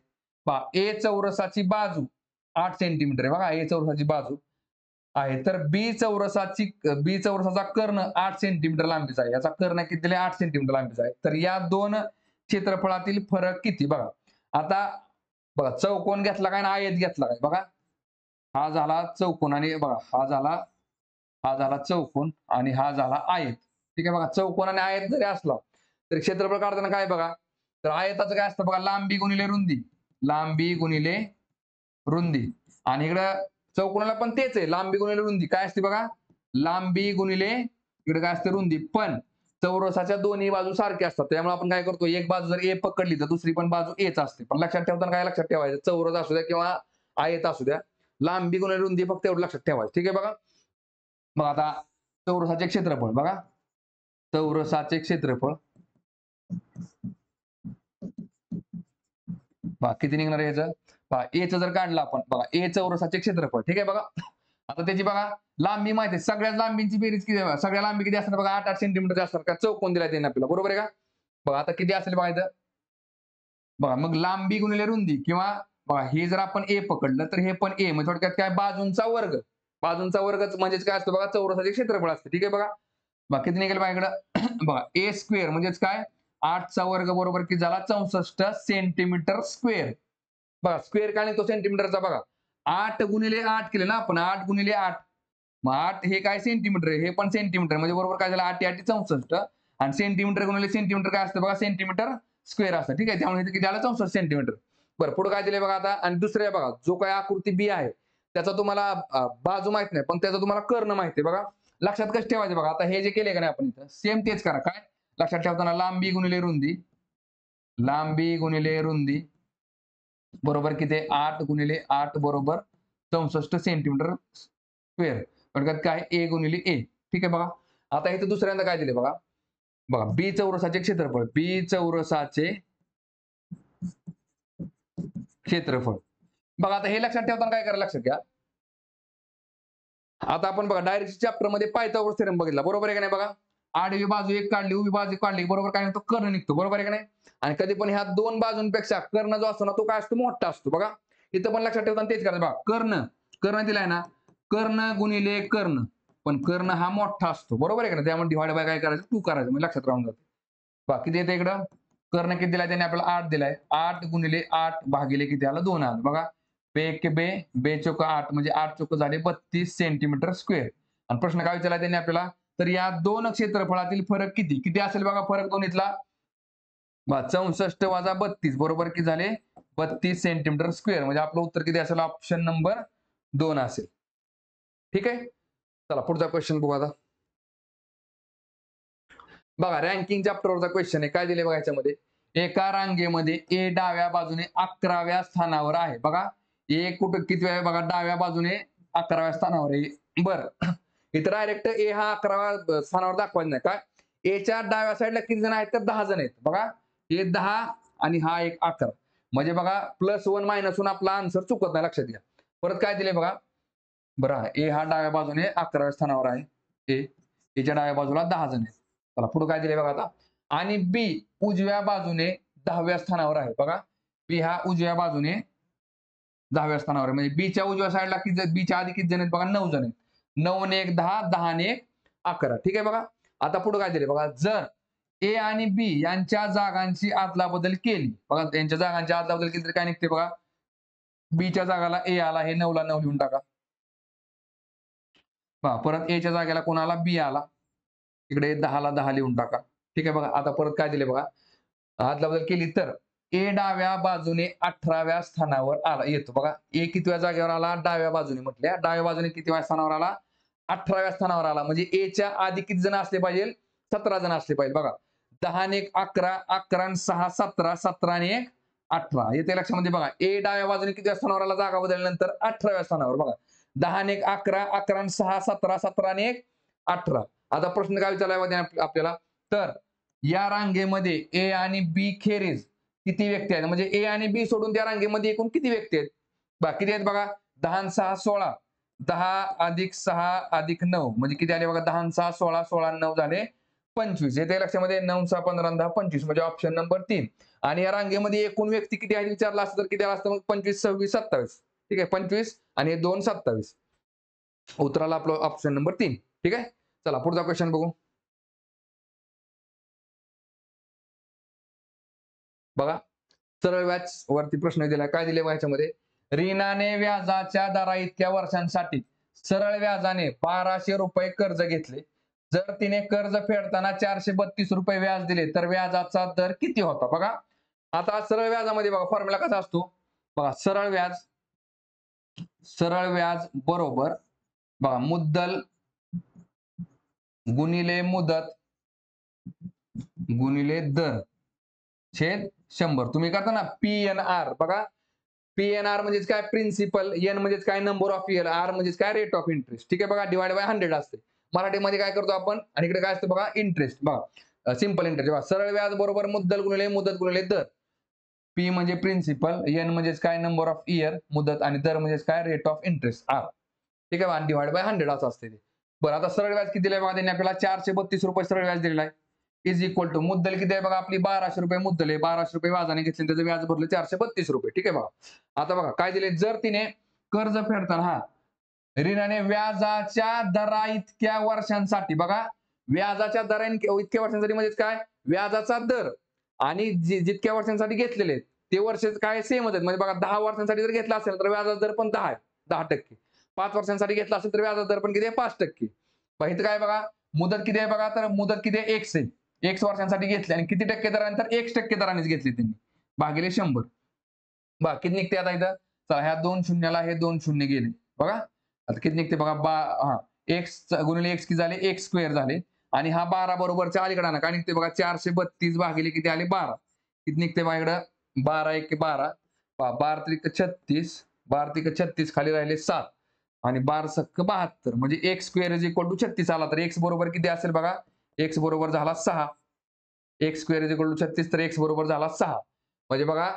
पहा ए चौरसाची बाजू 8 सेंटीमीटर आहे. बघा ए चौरसाची बाजू आहे तर बी चौरसाचा कर्ण 8 सेंटीमीटर लांबीचा आहे. याचा कर्ण किती दिले 8 सेंटीमीटर लांबीचा आहे. तर या दोन क्षेत्रफळातील फरक किती बघा आता बघा चौकोन घेतला काय आणि आयत घेतला काय बघा. हा झाला चौकोन आणि बघा हा झाला चौकोन आणि हा झाला आयत. ठीक आहे बघा, चौकोन आणि आयत जरी असला तरी क्षेत्रफळ काढताना काय बघा, तर आयताचं काय असतं बघा, लांबी गुणिले रुंदी. लांबी गुणिले रुंदी. आणि इकडं चौकोनाला पण तेच आहे, लांबी गुणिले रुंदी. काय असते बघा, लांबी गुणिले इकडे काय असते रुंदी. पण चौरसाच्या दोन्ही बाजू सारख्या असतात, त्यामुळे आपण काय करतो, एक बाजू जर ए पकडली तर दुसरी पण बाजू एच असते. पण लक्षात ठेवताना काय लक्षात ठेवायचं, चौरस असू द्या किंवा आयत असू द्या, लांबी गुणिले रुंदी फक्त एवढं लक्षात ठेवायचं. ठीक आहे बघा. मग आता चौरसाचे क्षेत्रफळ बघा, चौरसाचे क्षेत्रफळ बघा किती निघणार आहे याचं. पहा एचं जर काढलं आपण बघा, ए चौरसाचे क्षेत्रफळ. ठीक आहे बघा. आता त्याची बघा लांबी माहिती आहे, सगळ्या लांबींची बेरीज किती आहे, सगळ्या लांबी किती असणार बघा, 8-8 सेंटीमीटर असणार. का चौकोन दिला त्यांनी आपल्याला, बरोबर आहे का. बघा आता किती असेल बघा इथं, बघा मग लांबी गुणिले रुंदी किंवा बघा हे जर आपण ए पकडलं तर हे पण ए, म्हणजे थोडक्यात काय, बाजूंचा वर्ग. बाजूंचा वर्गच म्हणजेच काय असतं बघा, चौरसाचे क्षेत्रफळ असते. ठीक आहे बघा. बघा किती निघेल बघा इकडं बघा, ए स्क्वेअर म्हणजेच काय, 8चा वर्ग बरोबर किती झाला, 64 सेंटीमीटर स्क्वेअर. बघा स्क्वेअर काय नाही तो सेंटीमीटरचा बघा, 8 गुणिले 8 केले ना आपण, 8 गुणिले 8. मग 8 हे काय सेंटीमीटर आहे, हे पण सेंटीमीटर, म्हणजे बरोबर काय झालं, 8 8 64. आणि सेंटीमीटर गुणिले सेंटीमीटर काय असतं बघा, सेंटीमीटर स्क्वेअर असतं. ठीक आहे, त्यामुळे किती आलं, 64 सेंटीमीटर. बरं पुढे काय दिले बघा आता, आणि दुसऱ्या बघा जो काय आकृती बी आहे त्याचा तुम्हाला बाजू माहित नाही, पण त्याचा तुम्हाला कर्ण माहिती आहे. बघा लक्षात कसं ठेवायचं बघा, आता हे जे केले का नाही आपण इथं, सेम तेच करा. काय लक्षात ठेवताना, लांबी गुणिले रुंदी, लांबी गुणिले रुंदी बरोबर किती, 8 गुणिले 8 बरोबर 64 सेंटीमीटर स्क्वेअर. थोडक्यात काय, ए गुणिले ए. ठीक आहे बघा. आता इथं दुसऱ्यांदा काय दिले बघा, बघा बी चौरसाचे क्षेत्रफळ, बी चौरसाचे क्षेत्रफळ. बघा आता हे लक्षात ठेवताना काय करा, लक्षात घ्या. आता आपण बघा डायरेक्ट चॅप्टर मध्ये पायथागोरस थेरम बघितला, बरोबर आहे का नाही बघा. आडवी बाजू एक काढली, उभी बाजू काढली, बरोबर काय निघतो, कर्ण निघतो, बरोबर आहे का नाही. आणि कधी पण ह्या दोन बाजूंपेक्षा कर्ण जो असतो ना तो काय असतो, मोठा असतो. बघा इथं पण लक्षात ठेवताना तेच करायचं बघा, कर्ण दिलाय ना, कर्ण गुणिले कर्ण, पण कर्ण हा मोठा असतो, बरोबर आहे का नाही. त्यामुळे डिवाइड बाय काय करायचं, 2 करायचं, म्हणजे लक्षात राहून जाते. बाकी किती येते इकडं, कर्ण किती दिलाय त्याने आपल्याला, 8 दिलाय. 8 गुणिले 8 भागिले किती आलं, 2 आलं. बघा बे के बे, बे चोक 8 म्हणजे 8 चोक झाले 32 सेंटीमीटर स्क्वेअर. आणि प्रश्न काय विचारला त्यांनी आपल्याला, तर या दोन क्षेत्रफळातील फरक किती किती असेल बघा, फरक दोन्हीतला 64 वजा 32 बरोबर किती झाले, 32 सेंटीमीटर स्क्वेअर. म्हणजे आपलं उत्तर किती असेल, ऑप्शन नंबर 2 असेल. ठीक आहे. चला पुढचा क्वेश्चन बघू आता. बघा रँकिंग चॅप्टरवरचा क्वेश्चन आहे, काय दिले बघा याच्यामध्ये, एका रांगेमध्ये ए डाव्या बाजूने 11व्या स्थानावर आहे. बघा ए कुठं किती आहे बघा, डाव्या बाजूने 11व्या स्थानावर आहे. बरं इथं डायरेक्ट ए हा 11व्या स्थानावर दाखवायचं नाही. काय, एच्या डाव्या साईडला किती जण आहेत, तर 10 जण आहेत. बघा हे 10 आणि हा एक 11, म्हणजे बघा +1 -1 आपला आन्सर चुकत नाही, लक्षात घ्या. परत काय दिले बघा, बरं ए हा डाव्या बाजूने 11व्या स्थानावर आहे, एच्या डाव्या बाजूला 10 जण आहेत. चला पुढे काय दिले बघा आता, आणि बी उजव्या बाजूने 10व्या स्थानावर आहे. बघा बी हा उजव्या बाजूने 10व्या स्थानावर आहे, म्हणजे बीच्या उजव्या साईडला किती, बीच्या आधी किती जण आहेत बघा, 9 जण आहेत. 9 ने 1 10, 10 ने 1 11. ठीक आहे बघा. आता पुढे काय दिले बघा, जर ए आणि बी यांच्या जागांची आदला बदल केली, बघा यांच्या जागांची आदला बदल केली तर काय निघते बघा, बीच्या जागाला ए आला, हे 9 ला 9 लिहून टाका. पहा परत एच्या जागेला कोणाला, बी आला, इकडे 10 ला 10 लिहून टाका. ठीक आहे बघा. आता परत काय दिले बघा, आदला बदल केली तर ए डाव्या बाजूने 18व्या स्थानावर आला, येतो. बघा ए कितव्या जागेवर आला, डाव्या बाजूने म्हटल्या, डाव्या बाजूने कितव्या स्थानावर आला, 18व्या स्थानावर आला. म्हणजे एच्या आधी किती जण असले पाहिजे, 17 जण असले पाहिजे. बघा 10 ने 1 11, 11 ने 6 17, 17 ने 1 18. येते लक्षामध्ये बघा, ए डाव्या बाजूने किती स्थानावर आला, जागा बदलल्यानंतर 18व्या स्थानावर. बघा 10 ने 1 11, 11 ने 6 17, 17 ने 1 18. आता प्रश्न काय विचारलाय आपल्याला, तर या रांगेमध्ये ए आणि बी खेरीज किती व्यक्ती आहेत, म्हणजे ए आणि बी सोडून त्या रांगेमध्ये एकूण किती व्यक्ती आहेत. किती आहेत बघा, 10 आणि 6 16, 10 अधिक 6 अधिक 9 म्हणजे किती आले बघा, 10 आणि 6 16, 16 आणि 9 झाले 25. येते लक्षामध्ये 9 6 15 10 25, म्हणजे ऑप्शन नंबर 3. आणि या रांगेमध्ये एकूण व्यक्ती किती आहेत विचारला असतं तर किती आला असतं, मग 25 26 27. ठीक आहे, 25 आणि 2 27. उत्तराला आपलं ऑप्शन नंबर 3. ठीक आहे. चला पुढचा क्वेश्चन बघू. बघा सरळ व्याज वरती प्रश्न दिलाय. काय दिले ह्याच्यामध्ये? रीनाने व्याजाच्या दरा इतक्या वर्षांसाठी सरळ व्याजाने 1200 रुपये कर्ज घेतले. जर तिने कर्ज फेडताना 432 रुपये व्याज दिले तर व्याजाचा दर किती होता? बघा आता सरळ व्याजामध्ये बघा फॉर्म्युला कसा असतो? बघा सरळ व्याज बरोबर बघा मुद्दल गुणिले मुदत गुणिले दर छेद 100. तुम्ही करता ना PNR. बघा PNR म्हणजेच काय? प्रिन्सिपल. एन म्हणजेच काय? Number of year. आर म्हणजेच काय? Rate of interest. ठीक आहे बघा, डिवाइड बाय 100 असते. मराठीमध्ये काय करतो आपण? आणि इकडे काय असतं बघा? इंटरेस्ट. बघा सिंपल इंटरेस्ट. बघा सरळ व्याज बरोबर मुद्दल गुणिले मुदत गुणिले दर. पी म्हणजे प्रिन्सिपल, एन म्हणजेच काय? नंबर ऑफ इयर, मुदत, आणि दर म्हणजेच काय? Rate of interest, R. ठीक आहे बघा, डिवाइड बाय 100 असं असते ते. बरं आता सरळ व्याज किती दिलंय बघा? त्यांनी आपल्याला 432 रुपये सरळ व्याज दिलेलं आहे. इज इक्वल टू मुद्दल किती आहे बघा? आपली 1200 रुपये मुद्दल आहे. 1200 रुपये व्याजाने घेतले, त्याचं व्याज भरलं 432 रुपये. ठीक आहे बघा. आता बघा काय दिले? जर तिने कर्ज फेडताना रीनाने व्याजाच्या दरा इतक्या वर्षांसाठी, बघा व्याजाच्या दराने इतक्या वर्षांसाठी म्हणजेच काय? व्याजाचा दर आणि जितक्या वर्षांसाठी घेतलेले ते वर्ष काय सेमच आहेत. म्हणजे बघा 10 वर्षांसाठी जर घेतला असेल तर व्याजाचा दर पण 10 आहे, 10%. 5 वर्षांसाठी घेतला असेल तर व्याजाचा दर पण किती आहे? 5%. इथं काय बघा? मुदत किती आहे बघा? तर मुदत किती आहे? X आहे. X वर्षांसाठी घेतले आणि किती टक्के दराने? तर 1% दरानेच घेतली त्यांनी, भागिले 100. बघा किती निघते आता इथं? चला ह्या 2 शून्याला हे 2 शून्य गेले. बघा आता किती निघते बघा? X गुणिले X किती झाले? X स्क्वेअर झाले. आणि हा 12 बरोबरच्या अलीकडे ना काय निघते बघा? 432 भागिले किती आले? 12. किती निघते बघा इकडं? 12 1 12, 12 त्रिक 36, 12 त्रिक 36, खाली राहिले 7 आणि 12 सक्क 72. म्हणजे x square is equal to 36 आला तर x बरोबर किती असेल बघा? x बरोबर झाला 6. x square is equal to 36 तर x बरोबर झाला 6. म्हणजे बघा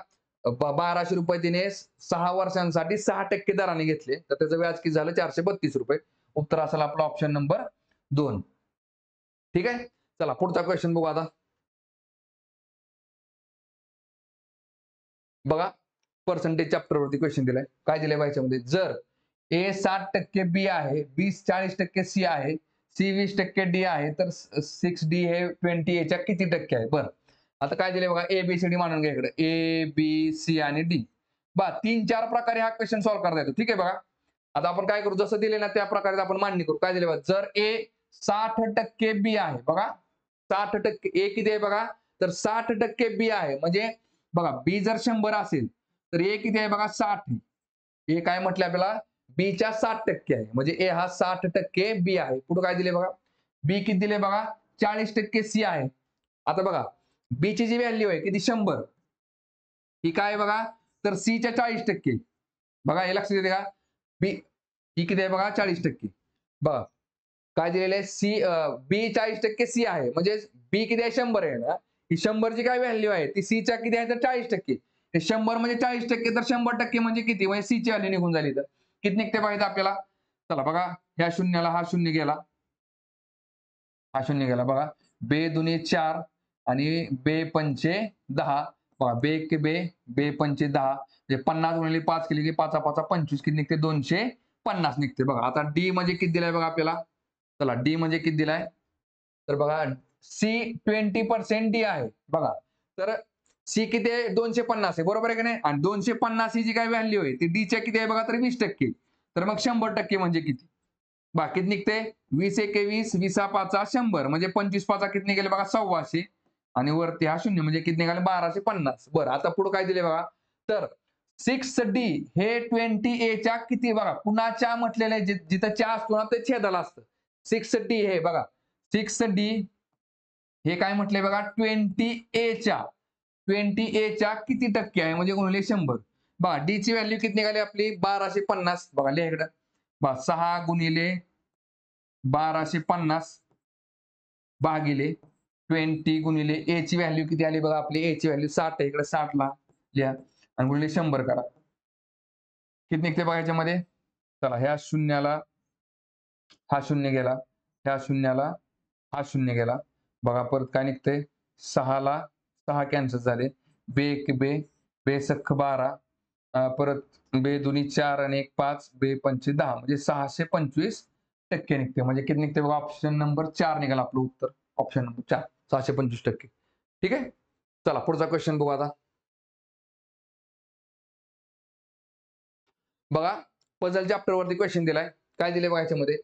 1200 रुपये तिने 6 वर्षांसाठी 6% दराने घेतले तर त्याचं व्याज किती झालं? 432 रुपये. उत्तर असेल आपला ऑप्शन नंबर 2. ठीक आहे, चला पुढचा क्वेश्चन बघू आता. बघा पर्सेंटेज चॅप्टर वरती क्वेश्चन दिलाय. काय दिलंय याच्यामध्ये? जर A 60% B आहे, B 40% C आहे, C 20% D आहे तर 6D हे 20A च्या किती टक्के आहे? बरं आता काय दिलंय बघा? ABCD मानून घ्या इकडे. A B C आणि D. 3-4 प्रकारे हा क्वेश्चन सॉल्व्ह करता येतो. ठीक आहे बघा. आता आपण काय करू? जसं दिले ना त्या प्रकारे आपण मांडणी करू. काय दिले बघा? जर A 60% B आहे, बघा 60% A किती आहे बघा? तर 60% B आहे. म्हणजे बघा B जर 100 असेल तर A किती आहे बघा? 60. A काय म्हटलं आपल्याला? B च्या 60% आहे. म्हणजे A हा 60% B आहे. पुढे काय दिले बघा? B किती दिले बघा? 40% C आहे. आता बघा B ची जी व्हॅल्यू आहे किती? 100. ही काय आहे बघा? तर C च्या 40%. बघा हे लक्षात येते का? B ही किती आहे बघा? 40%. बघा काय दिलेलं आहे? B 40% C आहे. म्हणजे B किती आहे? 100 आहे ना. ही 100 ची काय व्हॅल्यू आहे? ती C च्या किती आहे? तर 40%. हे 100 म्हणजे 40% तर 100% म्हणजे किती? म्हणजे C ची व्हॅल्यू निघून झाली तर किती निघते बघा इथं आपल्याला? चला बघा ह्या शून्याला हा शून्य गेला. हा शून्य गेला बघा. बे दुनी 4 आणि बे पंचे 10. बघा बे एक बे, बे पंचे 10. म्हणजे 50 गुणिले 5 केले की 5 5 25 किती निघते? 250 निघते. बघा आता D म्हणजे किती दिलाय बघा आपल्याला? चला D म्हणजे किती दिलाय? तर बघा C 20% D आहे. बघा तर C किती आहे? 250 आहे. बरोबर आहे की नाही? आणि 250 ही जी काही व्हॅल्यू आहे ती D च्या किती आहे बघा? तर 20%. तर मग 100% म्हणजे किती? बाकी निघते 20 एके 20, 20 पाचा 100 म्हणजे 25 पाचा किती निघाले बघा? 125. आणि वरती हा शून्य म्हणजे किती निघाले? 1250. बरं आता पुढे काय दिले बघा? तर 6D हे 20A च्या किती बघा? कुणाच्या म्हटलेलं आहे? जिथं च्या असतो ना ते छेदाला असतं. 6D हे बघा 6D हे काय म्हटलंय बघा? 20A च्या किती टक्के आहे? म्हणजे गुणिले 100. बघा D ची व्हॅल्यू किती निघाली आपली? 1250. बघा लिहा इकडं. 6 गुणिले 1250 भागिले 20 गुणिले A ची व्हॅल्यू किती आली बघा? आपली A ची व्हॅल्यू 60 आहे. इकडे 60 ला लिहा आणि गुणिले 100 करा. किती निघते बघा याच्यामध्ये? चला ह्या शून्याला हा शून्य गेला, ह्या शून्याला हा शून्य गेला. बघा परत काय निघते? 6 ला 6 कॅन्सल झाले. बे एक बे, बे सख्ख 12, परत बे दुनी 4 आणि 1 5, बे पंचे 10 म्हणजे 625% निघते. म्हणजे किती निघते बघा? ऑप्शन नंबर 4 निघाला आपलं उत्तर. Option number 4 625%. ठीक आहे, चला पुढचा क्वेश्चन बघू आता. बघा पझल चॅप्टर वरती क्वेश्चन दिलाय. काय दिले बघा याच्यामध्ये,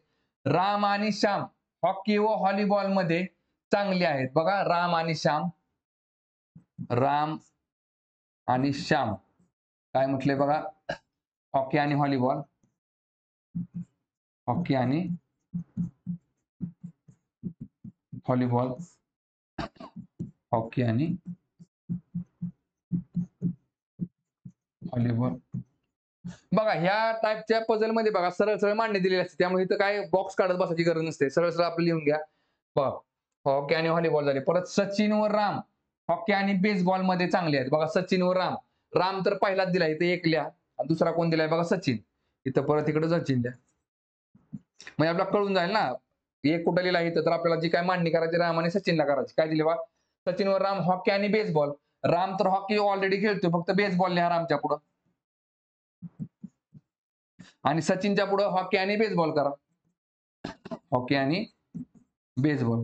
राम आणि श्याम हॉकी व व्हॉलीबॉल मध्ये चांगले आहेत. बघा राम आणि श्याम, राम आणि श्याम काय म्हटले बघा, हॉकी आणि व्हॉलीबॉल, हॉकी आणि व्हॉलीबॉल, हॉकी आणि व्हॉलीबॉल. बघा ह्या टाईपच्या पझल मध्ये बघा सरळ सरळ मांडणी दिलेली असते, त्यामुळे इथं काय बॉक्स काढत बसायची गरज नसते, सरळ सरळ आपलं लिहून घ्या. बघा हॉकी आणि व्हॉलीबॉल झाले. परत सचिन व राम हॉकी आणि बेसबॉल मध्ये चांगले आहेत. बघा सचिन व राम, राम तर पहिलाच दिलाय इथे एक लिहा, आणि दुसरा कोण दिलाय बघा सचिन, इथं परत इकडे सचिन लिहा. म्हणजे आपल्याला कळून जाईल ना, एक कुठं लिहिला इथं, तर आपल्याला जी काय मांडणी करायची राम आणि सचिनला करायची. काय दिले बा, सचिन व राम हॉकी आणि बेसबॉल. राम तर हॉकी ऑलरेडी खेळतोय, फक्त बेसबॉल लिहा रामच्या पुढं, आणि सचिनच्या पुढं हॉकी आणि बेसबॉल करा, हॉकी आणि बेसबॉल.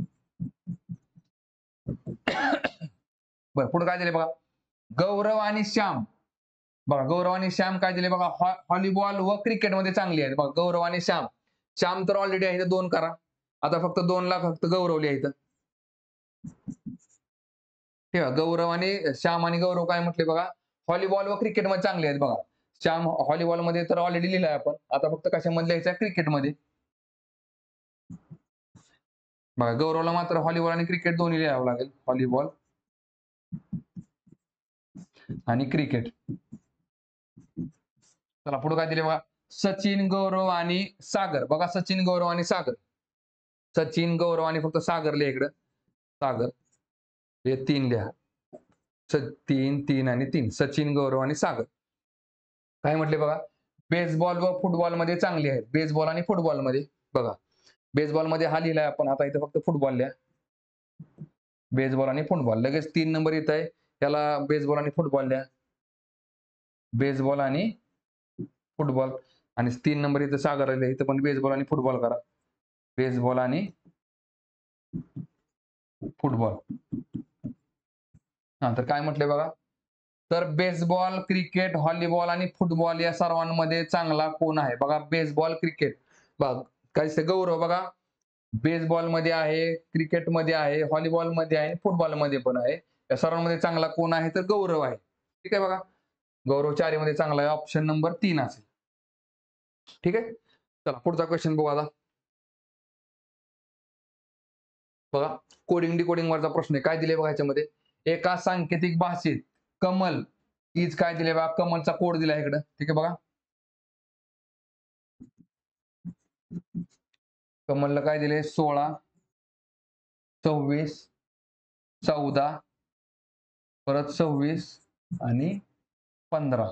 बरं पुढे काय दिले बघा, गौरव आणि श्याम. बघा गौरव आणि श्याम काय दिले बघा, व्हॉलीबॉल व क्रिकेटमध्ये चांगली आहेत. बघा गौरव आणि श्याम, श्याम तर ऑलरेडी आहे, दोन करा. आता फक्त 2 ला फक्त गौरव लिहायचं. ठेवा गौरव आणि श्याम आणि गौरव काय म्हटले बघा, व्हॉलीबॉल व क्रिकेटमध्ये चांगले आहेत. बघा श्याम व्हॉलीबॉल मध्ये तर ऑलरेडी लिहिलाय आपण, आता फक्त कशामध्ये लिहायचं, क्रिकेटमध्ये. बघा गौरवला मात्र व्हॉलीबॉल आणि क्रिकेट दोन्ही लिहावं लागेल, व्हॉलीबॉल आणि क्रिकेट. चला पुढे काय दिले बघा, सचिन गौरव आणि सागर. बघा सचिन गौरव आणि सागर, सचिन गौरव आणि फक्त सागर लिहा इकडं, सागर हे 3 लिहा, 3 3 आणि 3, सचिन गौरव आणि सागर. काय म्हटले बघा, बेसबॉल व फुटबॉल मध्ये चांगली आहेत. बेसबॉल आणि फुटबॉल मध्ये, बघा बेसबॉल मध्ये हा लिहिलाय आपण, आता इथे फक्त फुटबॉल लिहा, बेसबॉल आणि फुटबॉल. लगेच 3 नंबर येत आहे, त्याला बेसबॉल आणि फुटबॉल लिहा, बेसबॉल आणि फुटबॉल. आणि 3 नंबर इथं सागर लिहा, इथं पण बेसबॉल आणि फुटबॉल करा, बेसबॉल आणि फुटबॉल. हा तर काय म्हटले बघा, तर बेसबॉल, क्रिकेट, व्हॉलीबॉल आणि फुटबॉल या सर्वांमध्ये चांगला कोण आहे. बघा बेसबॉल, क्रिकेट, बघा काय गौरव बघा बेसबॉल मध्ये आहे, क्रिकेट मध्ये आहे, व्हॉलीबॉल मध्ये आहे, फुटबॉल मध्ये पण आहे. या सर्वांमध्ये चांगला कोण आहे, तर गौरव आहे. ठीक आहे बघा, गौरव 4 मध्ये चांगला आहे, ऑप्शन नंबर 3 असेल. ठीक आहे, चला पुढचा क्वेश्चन बघू आता. बघा कोडिंग डिकोडिंग वरचा प्रश्न आहे. काय दिले बघा याच्यामध्ये, एका सांकेतिक भाषेत कमल इज काय दिले बघा, कमलचा कोड दिला इकडं. ठीक आहे बघा, कमलला काय दिले, 16 26 14 परत 26 आणि 15.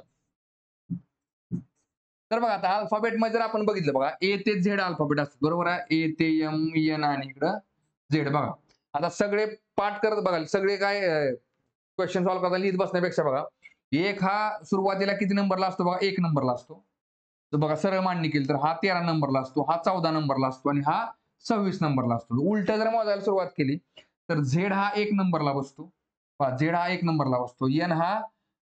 तर बघा आता अल्फाबेट मध्ये जर आपण बघितलं बघा, ए ते झेड अल्फाबेट असतात, बरोबर आहे, ए ते एम एन आणि इकडं झेड. बघा आता सगळे पाठ करत बघा, सगळे काय क्वेश्चन सॉल्व्ह करताना लिहित बसण्यापेक्षा बघा, एक हा सुरुवातीला किती नंबरला असतो बघा, 1 नंबरला असतो. तर बघा सरळ मांडणी केली तर हा 13 नंबरला असतो, हा 14 नंबरला असतो आणि हा 26 नंबरला असतो. उलट जर मोजायला सुरुवात केली तर झेड हा 1 नंबरला बसतो, झेड हा 1 नंबरला बसतो, एन हा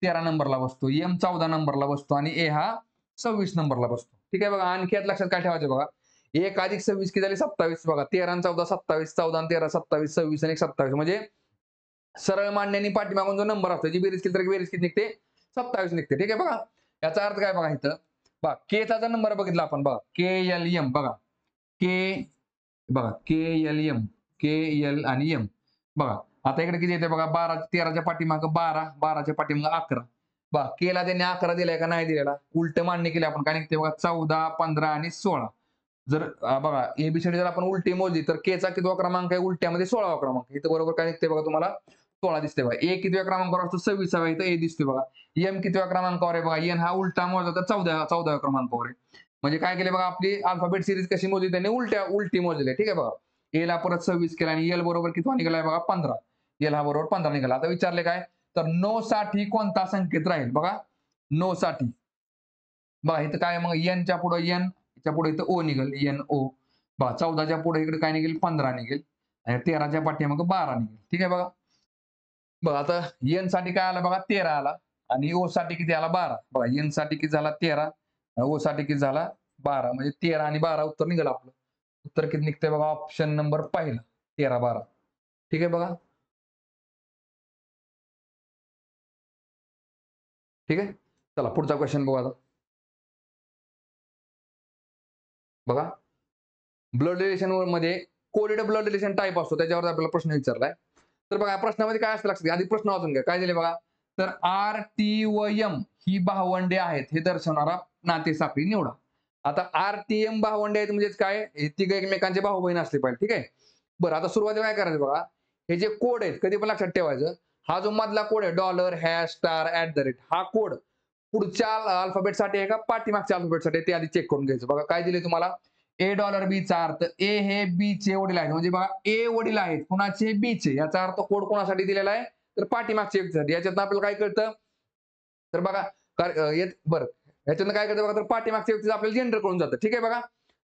13 नंबरला बसतो, एम 14 नंबरला बसतो आणि ए हा 26 नंबरला बसतो. ठीक आहे बघा, आणखी यात लक्षात काय ठेवायचं बघा, 1 अधिक 26 किती झाली, 27. बघा 13 आणि 14 27, 14 आणि 13 27, 26 आणि 27. म्हणजे सरळ मांडण्याने पाठीमागून जो नंबर असतो, जी बेरीज केली तर बेरीज किती निघते, 27 निघते. ठीक आहे बघा, याचा अर्थ काय बघा इथं, बघा केचा जर नंबर बघितला आपण, बघा के एल एम, बघा के, बघा के एल एम, के एल आणि एम. बघा आता इकडे किती येते बघा, 12 13च्या पाठीमाग 12, 12च्या पाठीमाग 11. बघा केला त्यांनी 11 दिलाय का नाही दिलेला, उलट मांडणी केली आपण, काय निघते बघा 14 15 आणि 16. जर बघा एबीसीडी जर आपण उलटी मोजली तर केचा कितवा क्रमांक आहे, उलट्यामध्ये 16वा क्रमांक. इथं बरोबर काय निघते बघा तुम्हाला, 16 दिसते बघा. ए कितव्या क्रमांकावर असतो, 26वा, इथं ए दिसते बघा. एम कितव्या क्रमांकावर आहे बघा, एन हा उलटा मोजला तर 14व्या क्रमांकावर आहे. म्हणजे काय केले बघा, आपली अल्फाबेट सिरीज कशी मोजली त्यांनी, उलटी मोजली. ठीक आहे बघा, ए ला परत 26 केला आणि एल बरोबर कितवा निघालाय बघा, 15. एल हा बरोबर 15 निघाला. आता विचारले काय, तर नो साठी कोणता संकेत राहील. बघा नो साठी बघा इथं काय, मग एनच्या पुढे एन, च्या पुढे इथं ओ निघेल, एन ओ. बघा 14च्या पुढे इकडे काय निघेल, 15 निघेल आणि 13च्या पाठीमाग 12 निघेल. ठीक आहे बघा, बघा आता एन साठी काय आला बघा, 13 आला आणि ओ साठी किती आला, 12. बघा एन साठी किती झाला, 13 ओ साठी किती झाला 12 म्हणजे 13 आणि 12 उत्तर निघालं आपलं. उत्तर किती निघतंय बघा ऑप्शन नंबर पहिला 13-12. ठीक आहे बघा. ठीक आहे. चला पुढचा क्वेश्चन बघू आता. बघा ब्लड रिलेशन मध्ये कोलिड ब्लड रिलेशन टाईप असतो त्याच्यावर आपल्याला प्रश्न विचारलाय. तर बघा प्रश्नामध्ये काय असतं लक्षात घ्या. आधी प्रश्न वाचून घ्या. काय दिले बघा. तर आर, टी व एम ही भावंडे आहेत हे दर्शवणारा नातेसाखळी निवडा. आता आर, टी, एम भावंडे आहेत म्हणजेच काय? हे तिघे एकमेकांचे भाऊ बहीण असले पाहिजे. ठीक आहे. बरं आता सुरुवातीला काय करायचं बघा. हे जे कोड आहेत कधी पण लक्षात ठेवायचं. हा जो मधला कोड आहे डॉलर, हॅश, स्टार, @ हा कोड पुढच्या अल्फाबेटसाठी आहे का पाठीमागच्या अल्फाबेटसाठी ते आधी चेक करून घ्यायचं. बघा काय दिले तुम्हाला A $B चा अर्थ ए हे बी चे वडील आहेत म्हणजे बघा ए वडील आहेत कुणाचे बी चे याचा अर्थ कोड कोणासाठी दिलेला आहे तर पाठीमागच्या व्यक्तीसाठी. याच्यात आपल्याला काय कळतं तर बघा बरं याच्यातनं काय कळतं बघा तर पाठीमागच्या व्यक्तीचं आपल्याला जेंडर कळून जातं. ठीक आहे बघा.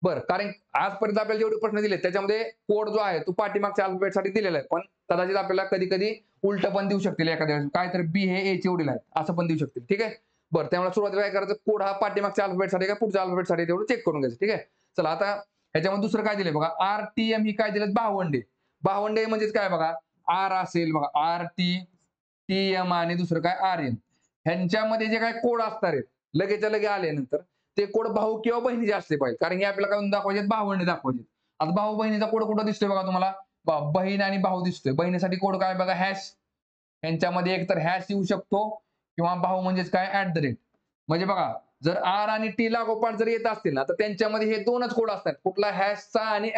बरं कारण आजपर्यंत आपल्याला जेवढे प्रश्न दिले त्याच्यामध्ये कोड जो आहे तो पाठीमागच्या अल्फाबेटसाठी दिलेला आहे. पण कदाचित आपल्याला कधी-कधी उलट पण देऊ शकतील एखाद्या वेळेस. काय तर बी हे ए चे वडील आहेत असं पण देऊ शकतील. ठीक आहे. बरं त्यामुळे सुरुवातीला काय करायचं कोड हा पाठीमागच्या अल्फाबेटसाठी का पुढच्या अल्फाबेटसाठी तेवढं चेक करून घ्यायचं. ठीक आहे. चला आता ह्याच्यामध्ये दुसरं काय दिलंय बघा आर टी एम ही काय दिलं भावंडे. भावंडे म्हणजेच काय बघा आर असेल बघा आर टी टी एम आणि दुसरं काय आर एम ह्यांच्यामध्ये जे काय कोड असणार आहेत लगेच्या लगे आल्यानंतर ते कोड भाऊ किंवा बहिणीचे असले पाहिजे. कारण हे आपल्याला काय दाखवायचे भावंडे दाखवायचे. आता भाऊ बहिणीचा कोड कुठं दिसतोय बघा तुम्हाला बहीण आणि भाऊ दिसतोय. बहिणीसाठी कोड काय बघा हॅश यांच्यामध्ये एक तर हॅश येऊ शकतो किंवा भाऊ म्हणजेच काय म्हणजे बघा जर आर आणि टी लागोपाठ जर येत असतील ना तर त्यांच्यामध्ये हे दोनच कोड असतात कुठला हॅशचा आणि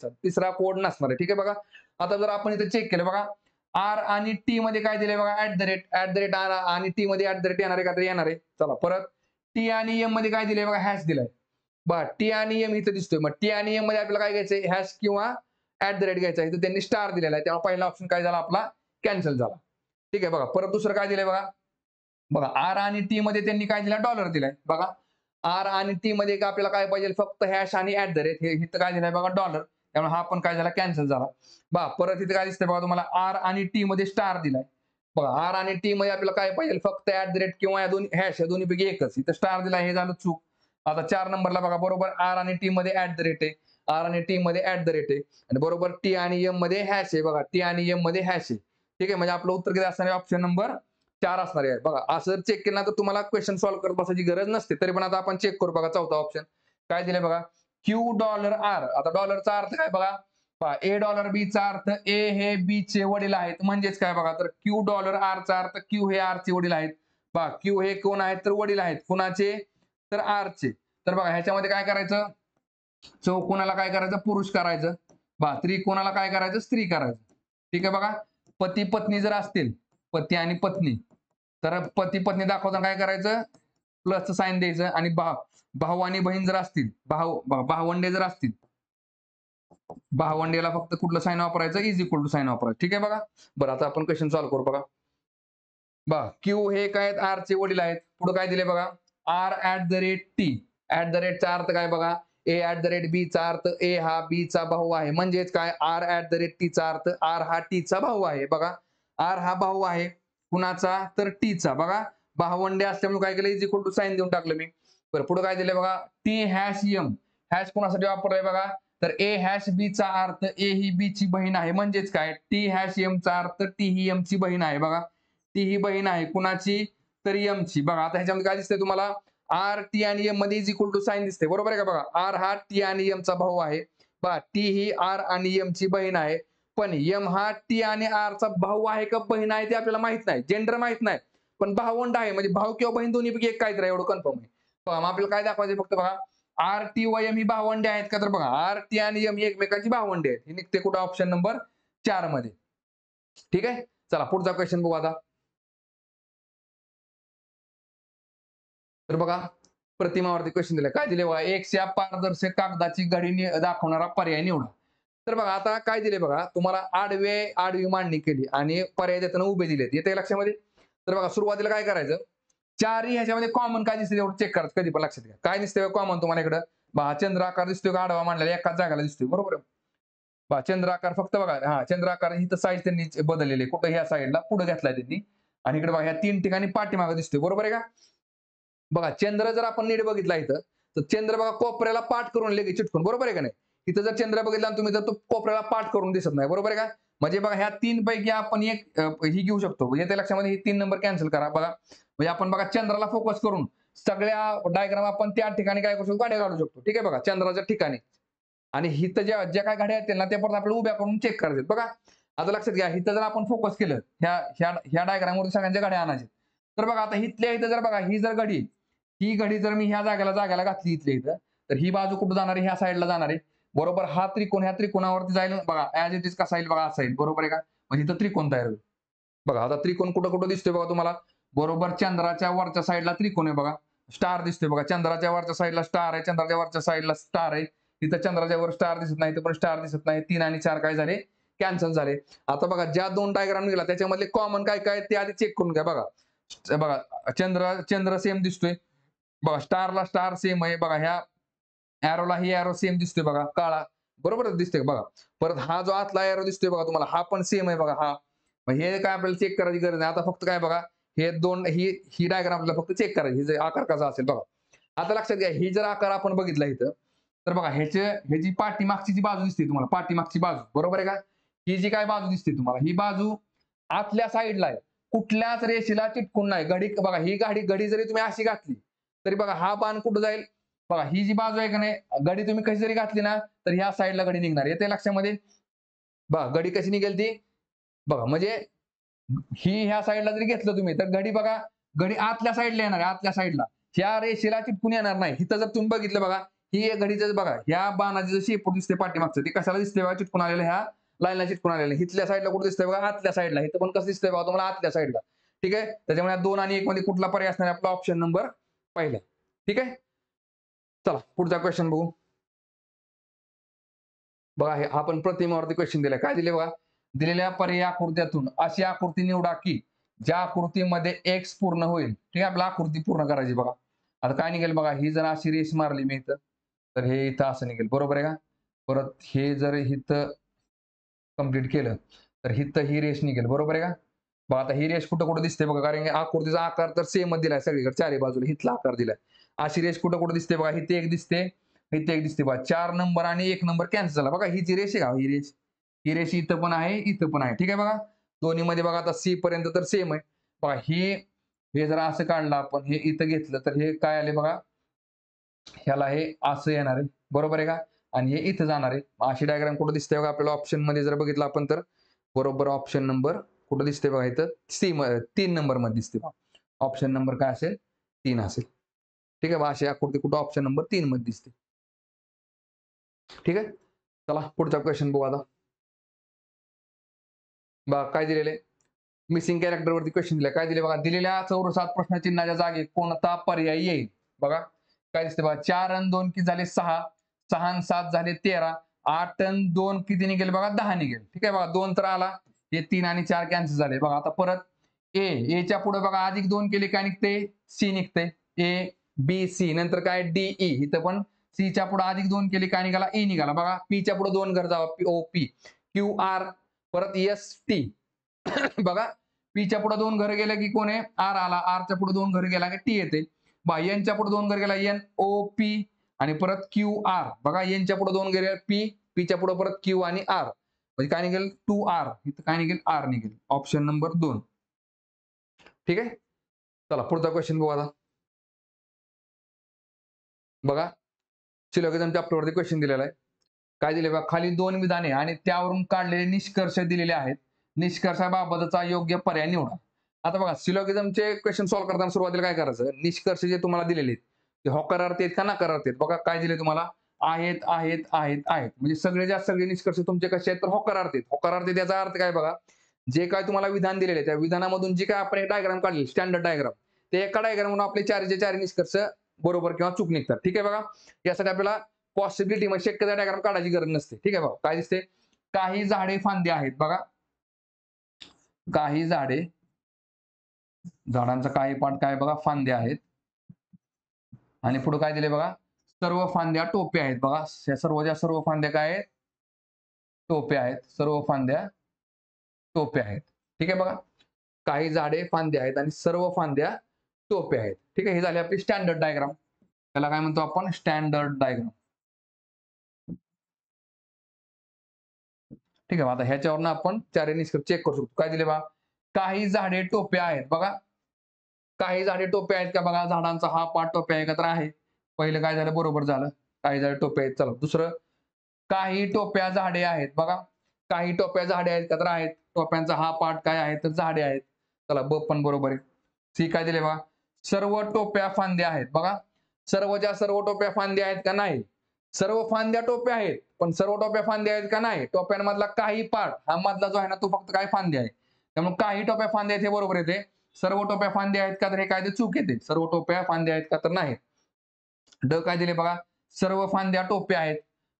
चा तिसरा कोड नसणार आहे. ठीक आहे बघा. आता जर आपण इथे चेक केलं बघा आर आणि टी मध्ये काय दिले बघा आर आणि टी मध्ये येणार आहे का तर येणार आहे. चला परत टी आणि एम मध्ये काय दिले बघा हॅश दिलाय. बघा टी आणि एम इथं दिसतोय मग टी आणि एम मध्ये आपल्याला काय घ्यायचंय हॅश किंवा घ्यायचा आहे. तर त्यांनी स्टार दिलेला आहे त्यामुळे पहिला ऑप्शन काय झाला आपला कॅन्सल झाला. ठीक आहे बघा परत दुसरं काय दिलंय बघा बघा आर आणि टी मध्ये त्यांनी काय दिला डॉलर दिलाय. बघा आर आणि टी मध्ये आपल्याला काय पाहिजे फक्त हॅश आणि हे इथं काय दिलंय बघा डॉलर त्यामुळे हा पण काय झाला कॅन्सल झाला. बघा परत इथे काय दिसतंय बघा तुम्हाला आर आणि टी मध्ये स्टार दिलाय. बघा आर आणि टी मध्ये आपल्याला काय पाहिजे फक्त किंवा या दोन्ही हॅश या दोन्हीपैकी एकच इथं स्टार दिला हे झालं चूक. आता 4 नंबरला बघा बरोबर आर आणि टी मध्ये आहे आर आणि टी मध्ये आहे आणि बरोबर टी आणि एम मध्ये हॅश आहे बघा टी आणि एम मध्ये हॅश आहे. ठीक आहे म्हणजे आपलं उत्तर किती असणार आहे ऑप्शन नंबर 4 असणार आहे. बघा असं चेक केलं ना तर तुम्हाला क्वेश्चन सॉल्व्ह करत बसायची गरज नसते. तरी पण आता आपण चेक करू बघा चौथा ऑप्शन काय दिलंय बघा $Q आता डॉलरचा अर्थ काय बघा $A चा अर्थ ए हे बी चे वडील आहेत म्हणजेच काय बघा तर $R चा अर्थ Q हे R चे वडील आहेत. बघा Q हे कोण आहेत तर वडील आहेत कुणाचे तर R चे. तर बघा ह्याच्यामध्ये काय करायचं चौकोनाला काय करायचं पुरुष करायचं त्रिकोणाला काय करायचं स्त्री करायचं. ठीक आहे बघा पती पत्नी जर असतील पती आणि पत्नी तर पती पत्नी दाखवताना काय करायचं प्लसचं साइन द्यायचं आणि भाऊ आणि बहीण जर असतील भावंडे जर असतील भावंडेला फक्त कुठलं साइन वापरायचं = साइन वापरायचं. ठीक आहे बघा. बरं आता आपण क्वेश्चन सॉल्व्ह करू बघा. क्यू हे काय आहेत आर चे वडील आहेत. पुढे काय दिले बघा आर @t चा अर्थ काय बघा B चा अर्थ ए हा B चा भाऊ आहे म्हणजेच काय आर @t चा अर्थ आर हा T चा भाऊ आहे. बघा आर हा भाऊ आहे कुणाचा तर T चा. बघा भावंडे असल्यामुळे काय केलं = साइन देऊन टाकलं मी. बरं पुढे काय दिलंय बघा T#M हॅश कोणासाठी वापरलाय बघा तर A#B चा अर्थ ए ही B ची बहीण आहे म्हणजेच काय T#M चा अर्थ T ही M ची बहीण आहे. बघा ती ही बहीण आहे कुणाची तर M ची. बघा आता ह्याच्यामध्ये काय दिसतंय तुम्हाला आर टी आणि एम मध्ये साइन दिसते बरोबर आहे का बघा आर हा टी आणि एम चा भाऊ आहे. बघा टी ही आर आणि एम ची बहीण आहे पण एम हा टी आणि आर चा भाऊ आहे का बहीण आहे ते आपल्याला माहित नाही जेंडर माहित नाही पण भावंड आहे म्हणजे भाऊ किंवा बहीण दोन्हीपैकी एक काहीतरी एवढं कन्फर्म आहे. मग आपल्याला काय दाखवायचं फक्त बघा आर टी व एम ही भावंडे आहेत का तर बघा आर टी आणि एम ही एकमेकांची भावंडे आहेत. हे निघते कुठं ऑप्शन नंबर 4 मध्ये. ठीक आहे चला पुढचा क्वेश्चन बघू आता. तर बघा प्रतिमावरती क्वेश्चन दिलाय काय दिले बघा एक्सच्या पारदर्शक कागदाची घडी दाखवणारा पर्याय निवडा. तर बघा आता काय दिले बघा तुम्हाला आडवी मांडणी केली आणि पर्याय देताना उभे दिलेत येते लक्षामध्ये. तर बघा सुरुवातीला काय करायचं चारही ह्याच्यामध्ये कॉमन काय दिसते तेवढं चेक करायचं कधी पण लक्षात घ्या काय दिसतंय कॉमन तुम्हाला इकडं चंद्र आकार दिसतोय का आडवा मांडलेला एकाच जागाला दिसतोय बरोबर चंद्र आकार फक्त बघा चंद्र आकार इथं साईज त्यांनी बदललेले कुठं ह्या साईडला पुढे घेतलाय त्यांनी आणि इकडे बघा ह्या 3 ठिकाणी पाठीमागे दिसतोय बरोबर आहे का बघा चंद्र जर आपण नीट बघितला इथं, तर चंद्र बघा कोपऱ्याला पाठ करून लगेच चिटकून, बरोबर आहे का नाही? इथं जर चंद्र बघितला आणि तुम्ही, तर तो कोपऱ्याला पाठ करून दिसत नाही, बरोबर आहे का? म्हणजे बघा ह्या 3 पैकी आपण एक ही घेऊ शकतो. म्हणजे त्या लक्षामध्ये ही 3 नंबर कॅन्सल करा बघा. म्हणजे आपण बघा चंद्राला फोकस करून सगळ्या डायग्राम आपण त्या ठिकाणी काय करू शकतो, गाड्या काढू शकतो. ठीक आहे बघा, चंद्राच्या ठिकाणी. आणि हिथं ज्या ज्या काही गाड्या आहेत ना, त्या परत आपल्याला उभ्या करून चेक करायचे बघा. आता लक्षात घ्या, हिथं जर आपण फोकस केलं, ह्या ह्या ह्या डायग्रामवरून सगळ्यांच्या गाड्या आणायच्या. तर बघा आता इथल्या इथं जर बघा, ही घडी जर मी ह्या जागेला घातली इथल्या इथं, तर ही बाजू कुठं जाणार आहे? ह्या साईडला जाणार आहे. बरोबर हा त्रिकोण ह्या त्रिकोणावरती जाईल बघा, ऍज इट इज कसा येईल बघा, असा येईल, बरोबर आहे का? म्हणजे इथं त्रिकोण तयार होईल. बघा आता त्रिकोण कुठं कुठं दिसतोय बघा तुम्हाला, बरोबर चंद्राच्या वरच्या साईडला त्रिकोण आहे बघा. स्टार दिसतोय बघा, चंद्राच्या वरच्या साईडला स्टार आहे, चंद्राच्या वरच्या साईडला स्टार आहे. तिथं चंद्राच्या वर स्टार दिसत नाही, तर पण स्टार दिसत नाही. 3 आणि 4 काय झाले? कॅन्सल झाले. आता बघा ज्या 2 डायग्राम निघाला त्याच्यामधले कॉमन काय काय ते आधी चेक करून घ्या बघा. बघा चंद्र सेम दिसतोय. बघा स्टारला स्टार सेम आहे बघा, ह्या एरोला ही एरो सेम दिसतोय बघा, काळा. बरोबर दिसतोय बघा. परत हा जो आतला एरो दिसतोय बघा तुम्हाला, हा पण सेम आहे बघा हा. मग हे काय आपल्याला चेक करायची गरज नाही. आता फक्त काय बघा, हे दोन ही डायग्राम आपल्याला फक्त चेक करायची, ही आकार कसा असेल बघा. आता लक्षात घ्या, ही जर आकार आपण बघितला इथं, तर बघा ह्याची पाठीमागची जी बाजू दिसते तुम्हाला, पाठीमागची बाजू, बरोबर आहे का? ही जी काय बाजू दिसते तुम्हाला, ही बाजू आतल्या साईडला आहे. कुठल्याच रेषेला चिटकून नाही. घडी बघा, ही घडी जरी तुम्ही अशी घातली, तरी बघा हा बाण कुठं जाईल? बघा ही जी बाजू आहे का नाही, घडी तुम्ही कशी जरी घातली ना, तर ह्या साईडला घडी निघणार. येते लक्षामध्ये? बघा घडी कशी निघेल ती बघा, म्हणजे ही ह्या साईडला जरी घेतलं तुम्ही, तर घडी बघा, घडी आतल्या साईडला येणार आहे, आतल्या साईडला. ह्या रेषेला चिटकून येणार नाही. इथं जर तुम्ही बघितलं बघा, ही घडीचं बघा, ह्या बाणाची जशी शेपूट दिसते पाठीमागचं, ती कशाला दिसते बघा, चिटकून आलेलं, ह्या लाईनला चिटकून आलेलं. इथल्या साईडला कुठे दिसतंय बघा, आतल्या साईडला. इथं पण कसं दिसतंय बघा तुम्हाला, आतल्या साईडला. ठीक आहे. त्याच्यामुळे 2 आणि 1 मध्ये कुठला पर्याय असणार आहे? आपला ऑप्शन नंबर पहिला. ठीक आहे. चला पुढचा क्वेश्चन बघू. बघा हे आपण प्रतिमेवरती क्वेश्चन दिलाय. काय दिले बघा, दिलेल्या पर्यायी आकृत्यातून अशी आकृती निवडा की ज्या आकृतीमध्ये एक्स पूर्ण होईल. ठीक आहे, आपल्याला आकृती पूर्ण करायची बघा. आता काय निघेल बघा, ही जर अशी रेष मारली मी इथं, तर हे इथं असं निघेल, बरोबर आहे का? परत हे जर इथं कंप्लीट केलं, तर इथं ही रेष निघेल, बरोबर आहे का? बघा आता ही रेष कुठं कुठं दिसते बघा, कारण आकृतीचा आकार तर सेमच दिलाय सगळीकडे, चारही बाजूला हिथला आकार दिलाय. अशी रेष कुठं कुठं दिसते बघा, इथे एक दिसते, इथे एक दिसते बघा. 4 नंबर आणि 1 नंबर कॅन्सल झाला बघा. ही जी रेष आहे का, ही रेष इथं पण आहे, इथं पण आहे. ठीक आहे बघा. दोन्हीमध्ये बघा आता सी पर्यंत तर सेम आहे. बघा हे जर असं काढलं आपण, हे इथं घेतलं, तर हे काय आले बघा, ह्याला हे असं येणार आहे, बरोबर आहे का? आणि हे इथं जाणार आहे. अशी डायग्राम कुठं दिसते बघा आपल्याला, ऑप्शन मध्ये जर बघितलं आपण, तर बरोबर ऑप्शन नंबर कुठं दिसते बघा, इथं 3 नंबर मध्ये दिसते बघा. ऑप्शन नंबर काय असेल? 3 असेल. ठीक आहे बघा, अशी आकृती कुठं ऑप्शन नंबर 3 मध्ये दिसते. ठीक आहे. चला पुढचा क्वेश्चन बघू आता. बघा काय दिलेले, मिसिंग कॅरेक्टर वरती क्वेश्चन दिलाय. काय दिले बघा, दिलेल्या चौरसात प्रश्नचिन्हाच्या जागी कोणता पर्याय येईल? बघा काय दिसते बघा, 4 आणि 2 किती झाले? 6. 6 आणि 7 झाले 13. 8 आणि 2 किती निघेल बघा? 10 निघेल. ठीक आहे बघा, 2 तर आला. हे 3 आणि 4 कॅन्सल झाले. बघा आता परत च्या पुढे बघा, अधिक 2 केले काय निघते? सी निघते. ए बी सी, नंतर काय? D E. इथं पण सी च्या पुढे अधिक 2 केले काय निघाला? ई निघाला. बघा पी च्या पुढे 2 घर जावा, ओ पी. क्यू आर, परत एस टी. बघा पीच्या पुढे 2 घर गेले की कोण आहे? आर आला. आरच्या पुढे 2 घर गेला की टी येते. बा एनच्या पुढे 2 घर गेला, एन ओ पी, आणि परत क्यू आर. बघा एनच्या पुढे 2 गेले पी, पीच्या पुढे परत क्यू आणि आर, म्हणजे काय निघेल? 2 आर. इथं काय निघेल? आर निघेल. Option number 2. ठीक आहे. चला पुढचा क्वेश्चन बघू आता. बघा सिलोगिझम चॅप्टरवरती क्वेश्चन दिलेला आहे. काय दिले बघा, खाली 2 विधाने आणि त्यावरून काढलेले निष्कर्ष दिलेले आहेत. निष्कर्षाबाबतचा योग्य पर्याय निवडा. आता बघा सिलोगिझमचे क्वेश्चन सॉल्व्ह करताना सुरुवातीला काय करायचं, निष्कर्ष जे तुम्हाला दिलेले आहेत ते होकारार्थी आहेत का नकारार्थी आहेत? बघा काय दिले तुम्हाला, आहेत आहेत आहेत आहेत, म्हणजे सगळे निष्कर्ष तुमचे कसे आहेत? तर होकारार्थी आहेत. होकारार्थी त्याचा अर्थ काय बघा, जे काय तुम्हाला विधान दिलेले आहे त्या विधानामधून जे काय आपण एक डायग्राम काढले, स्टँडर्ड डायग्राम, ते एका डायग्रामवरून आपले 4 निष्कर्ष बरोबर किंवा चूक निघतात. ठीक आहे बघा. यासाठी आपल्याला पॉसिबिलिटी म्हणजे शक्यता डायग्राम काढायची गरज नसते. ठीक आहे बघा. काय दिसते, काही झाडे फांदे आहेत. बघा काही झाडांचा काही पार्ट काय बघा, फांद्या आहेत. आणि पुढे काय दिले बघा, सर्व फांद्या टोप्या आहेत. बघा सर्व फांद्या काय आहेत? टोप्या आहेत. सर्व फांद्या टोप्या आहेत. ठीक आहे बघा. काही झाडे फांद्या आहेत आणि सर्व फांद्या टोप्या आहेत. ठीक आहे, ही झाली आपली स्टँडर्ड डायग्राम. त्याला काय म्हणतो आपण? Standard diagram. ठीक आहे, आता ह्याच्यावरनं आपण चारही निष्कर्ष चेक करू शकतो. काय दिले बघा? काही झाडे टोप्या आहेत. बघा, काही झाडे टोप्या आहेत का बघा? झाडांचा हा पार्ट टोप्या एकत्र आहे. पहिलं काय झालं? बरोबर झालं. काही झाडे टोप्या आहेत. चला दुसरं, काही टोप्या झाडे आहेत. बघा, काही टोप्या झाडे आहेत का? तर आहेत. टोप्यांचा हा पार्ट काय आहे? तर झाडे आहेत. चला ब पण बरोबर आहे. सी काय दिले बघा? सर्व टोप्या फांद्या आहेत. बघा, सर्वच्या सर्व टोप्या फांद्या आहेत का? नाही. सर्व फांद्या टोप्या आहेत, पण सर्व टोप्या फांद्या आहेत का? नाही. टोप्यांमधला काही पार्ट हा मधला जो आहे ना, तो फक्त काय? फांद्या आहे. त्यामुळे काही टोप्या फांद्या आहेत हे बरोबर येते. सर्व टोप्या फांद्या आहेत का? तर हे काय ते चूक येते. सर्व टोप्या फांद्या आहेत का? तर नाही. ड काय दिले बघा? सर्व फांद्या टोप्या आहेत.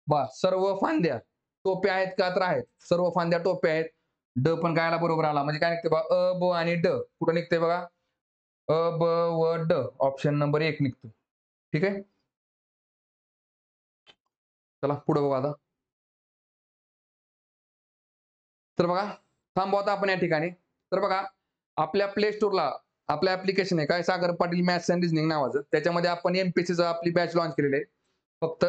बा सर्व फांद्या टोप्या आहेत का? तर आहेत. सर्व फांद्या टोप्या आहेत. ड पण काय आला? बरोबर आला. म्हणजे काय निघते बघा? अ, ब आणि ड. कुठं निघते बघा? अ, ब व ड. ऑप्शन नंबर 1 निघतो. ठीक आहे. चला पुढे बघू आता. तर बघा, थांबू आता आपण या ठिकाणी. तर बघा, आपल्या प्ले स्टोअरला आपलं ॲप्लिकेशन आहे काय? सागर पाटील मॅथ्स अँड रिझनिंग नावाचं. त्याच्यामध्ये आपण एमपीएससीचं आपली बॅच लॉन्च केलेली आहे. फक्त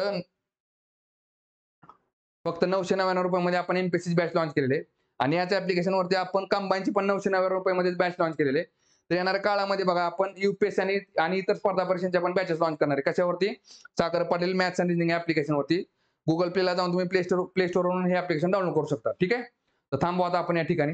फक्त ₹999 मध्ये आपण एमपीएससीची बॅच लॉन्च केलेली आहे. आणि याच ॲप्लिकेशनवरती आपण कंबाईनची पण ₹999 मध्येच बॅच लॉन्च केलेली आहे. तर येणाऱ्या काळामध्ये बघा, आपण यूपीएससी आणि इतर स्पर्धा परीक्षांच्या पण बॅचेस लॉन्च करणार आहे. कशावरती? Sagar Patil maths and reasoning ॲप्लिकेशनवरती. Google Playला जाऊन तुम्ही प्ले स्टोअरवरून हे ॲप्लिकेशन डाउनलोड करू शकता. ठीक आहे. तर थांबू आता आपण या ठिकाणी.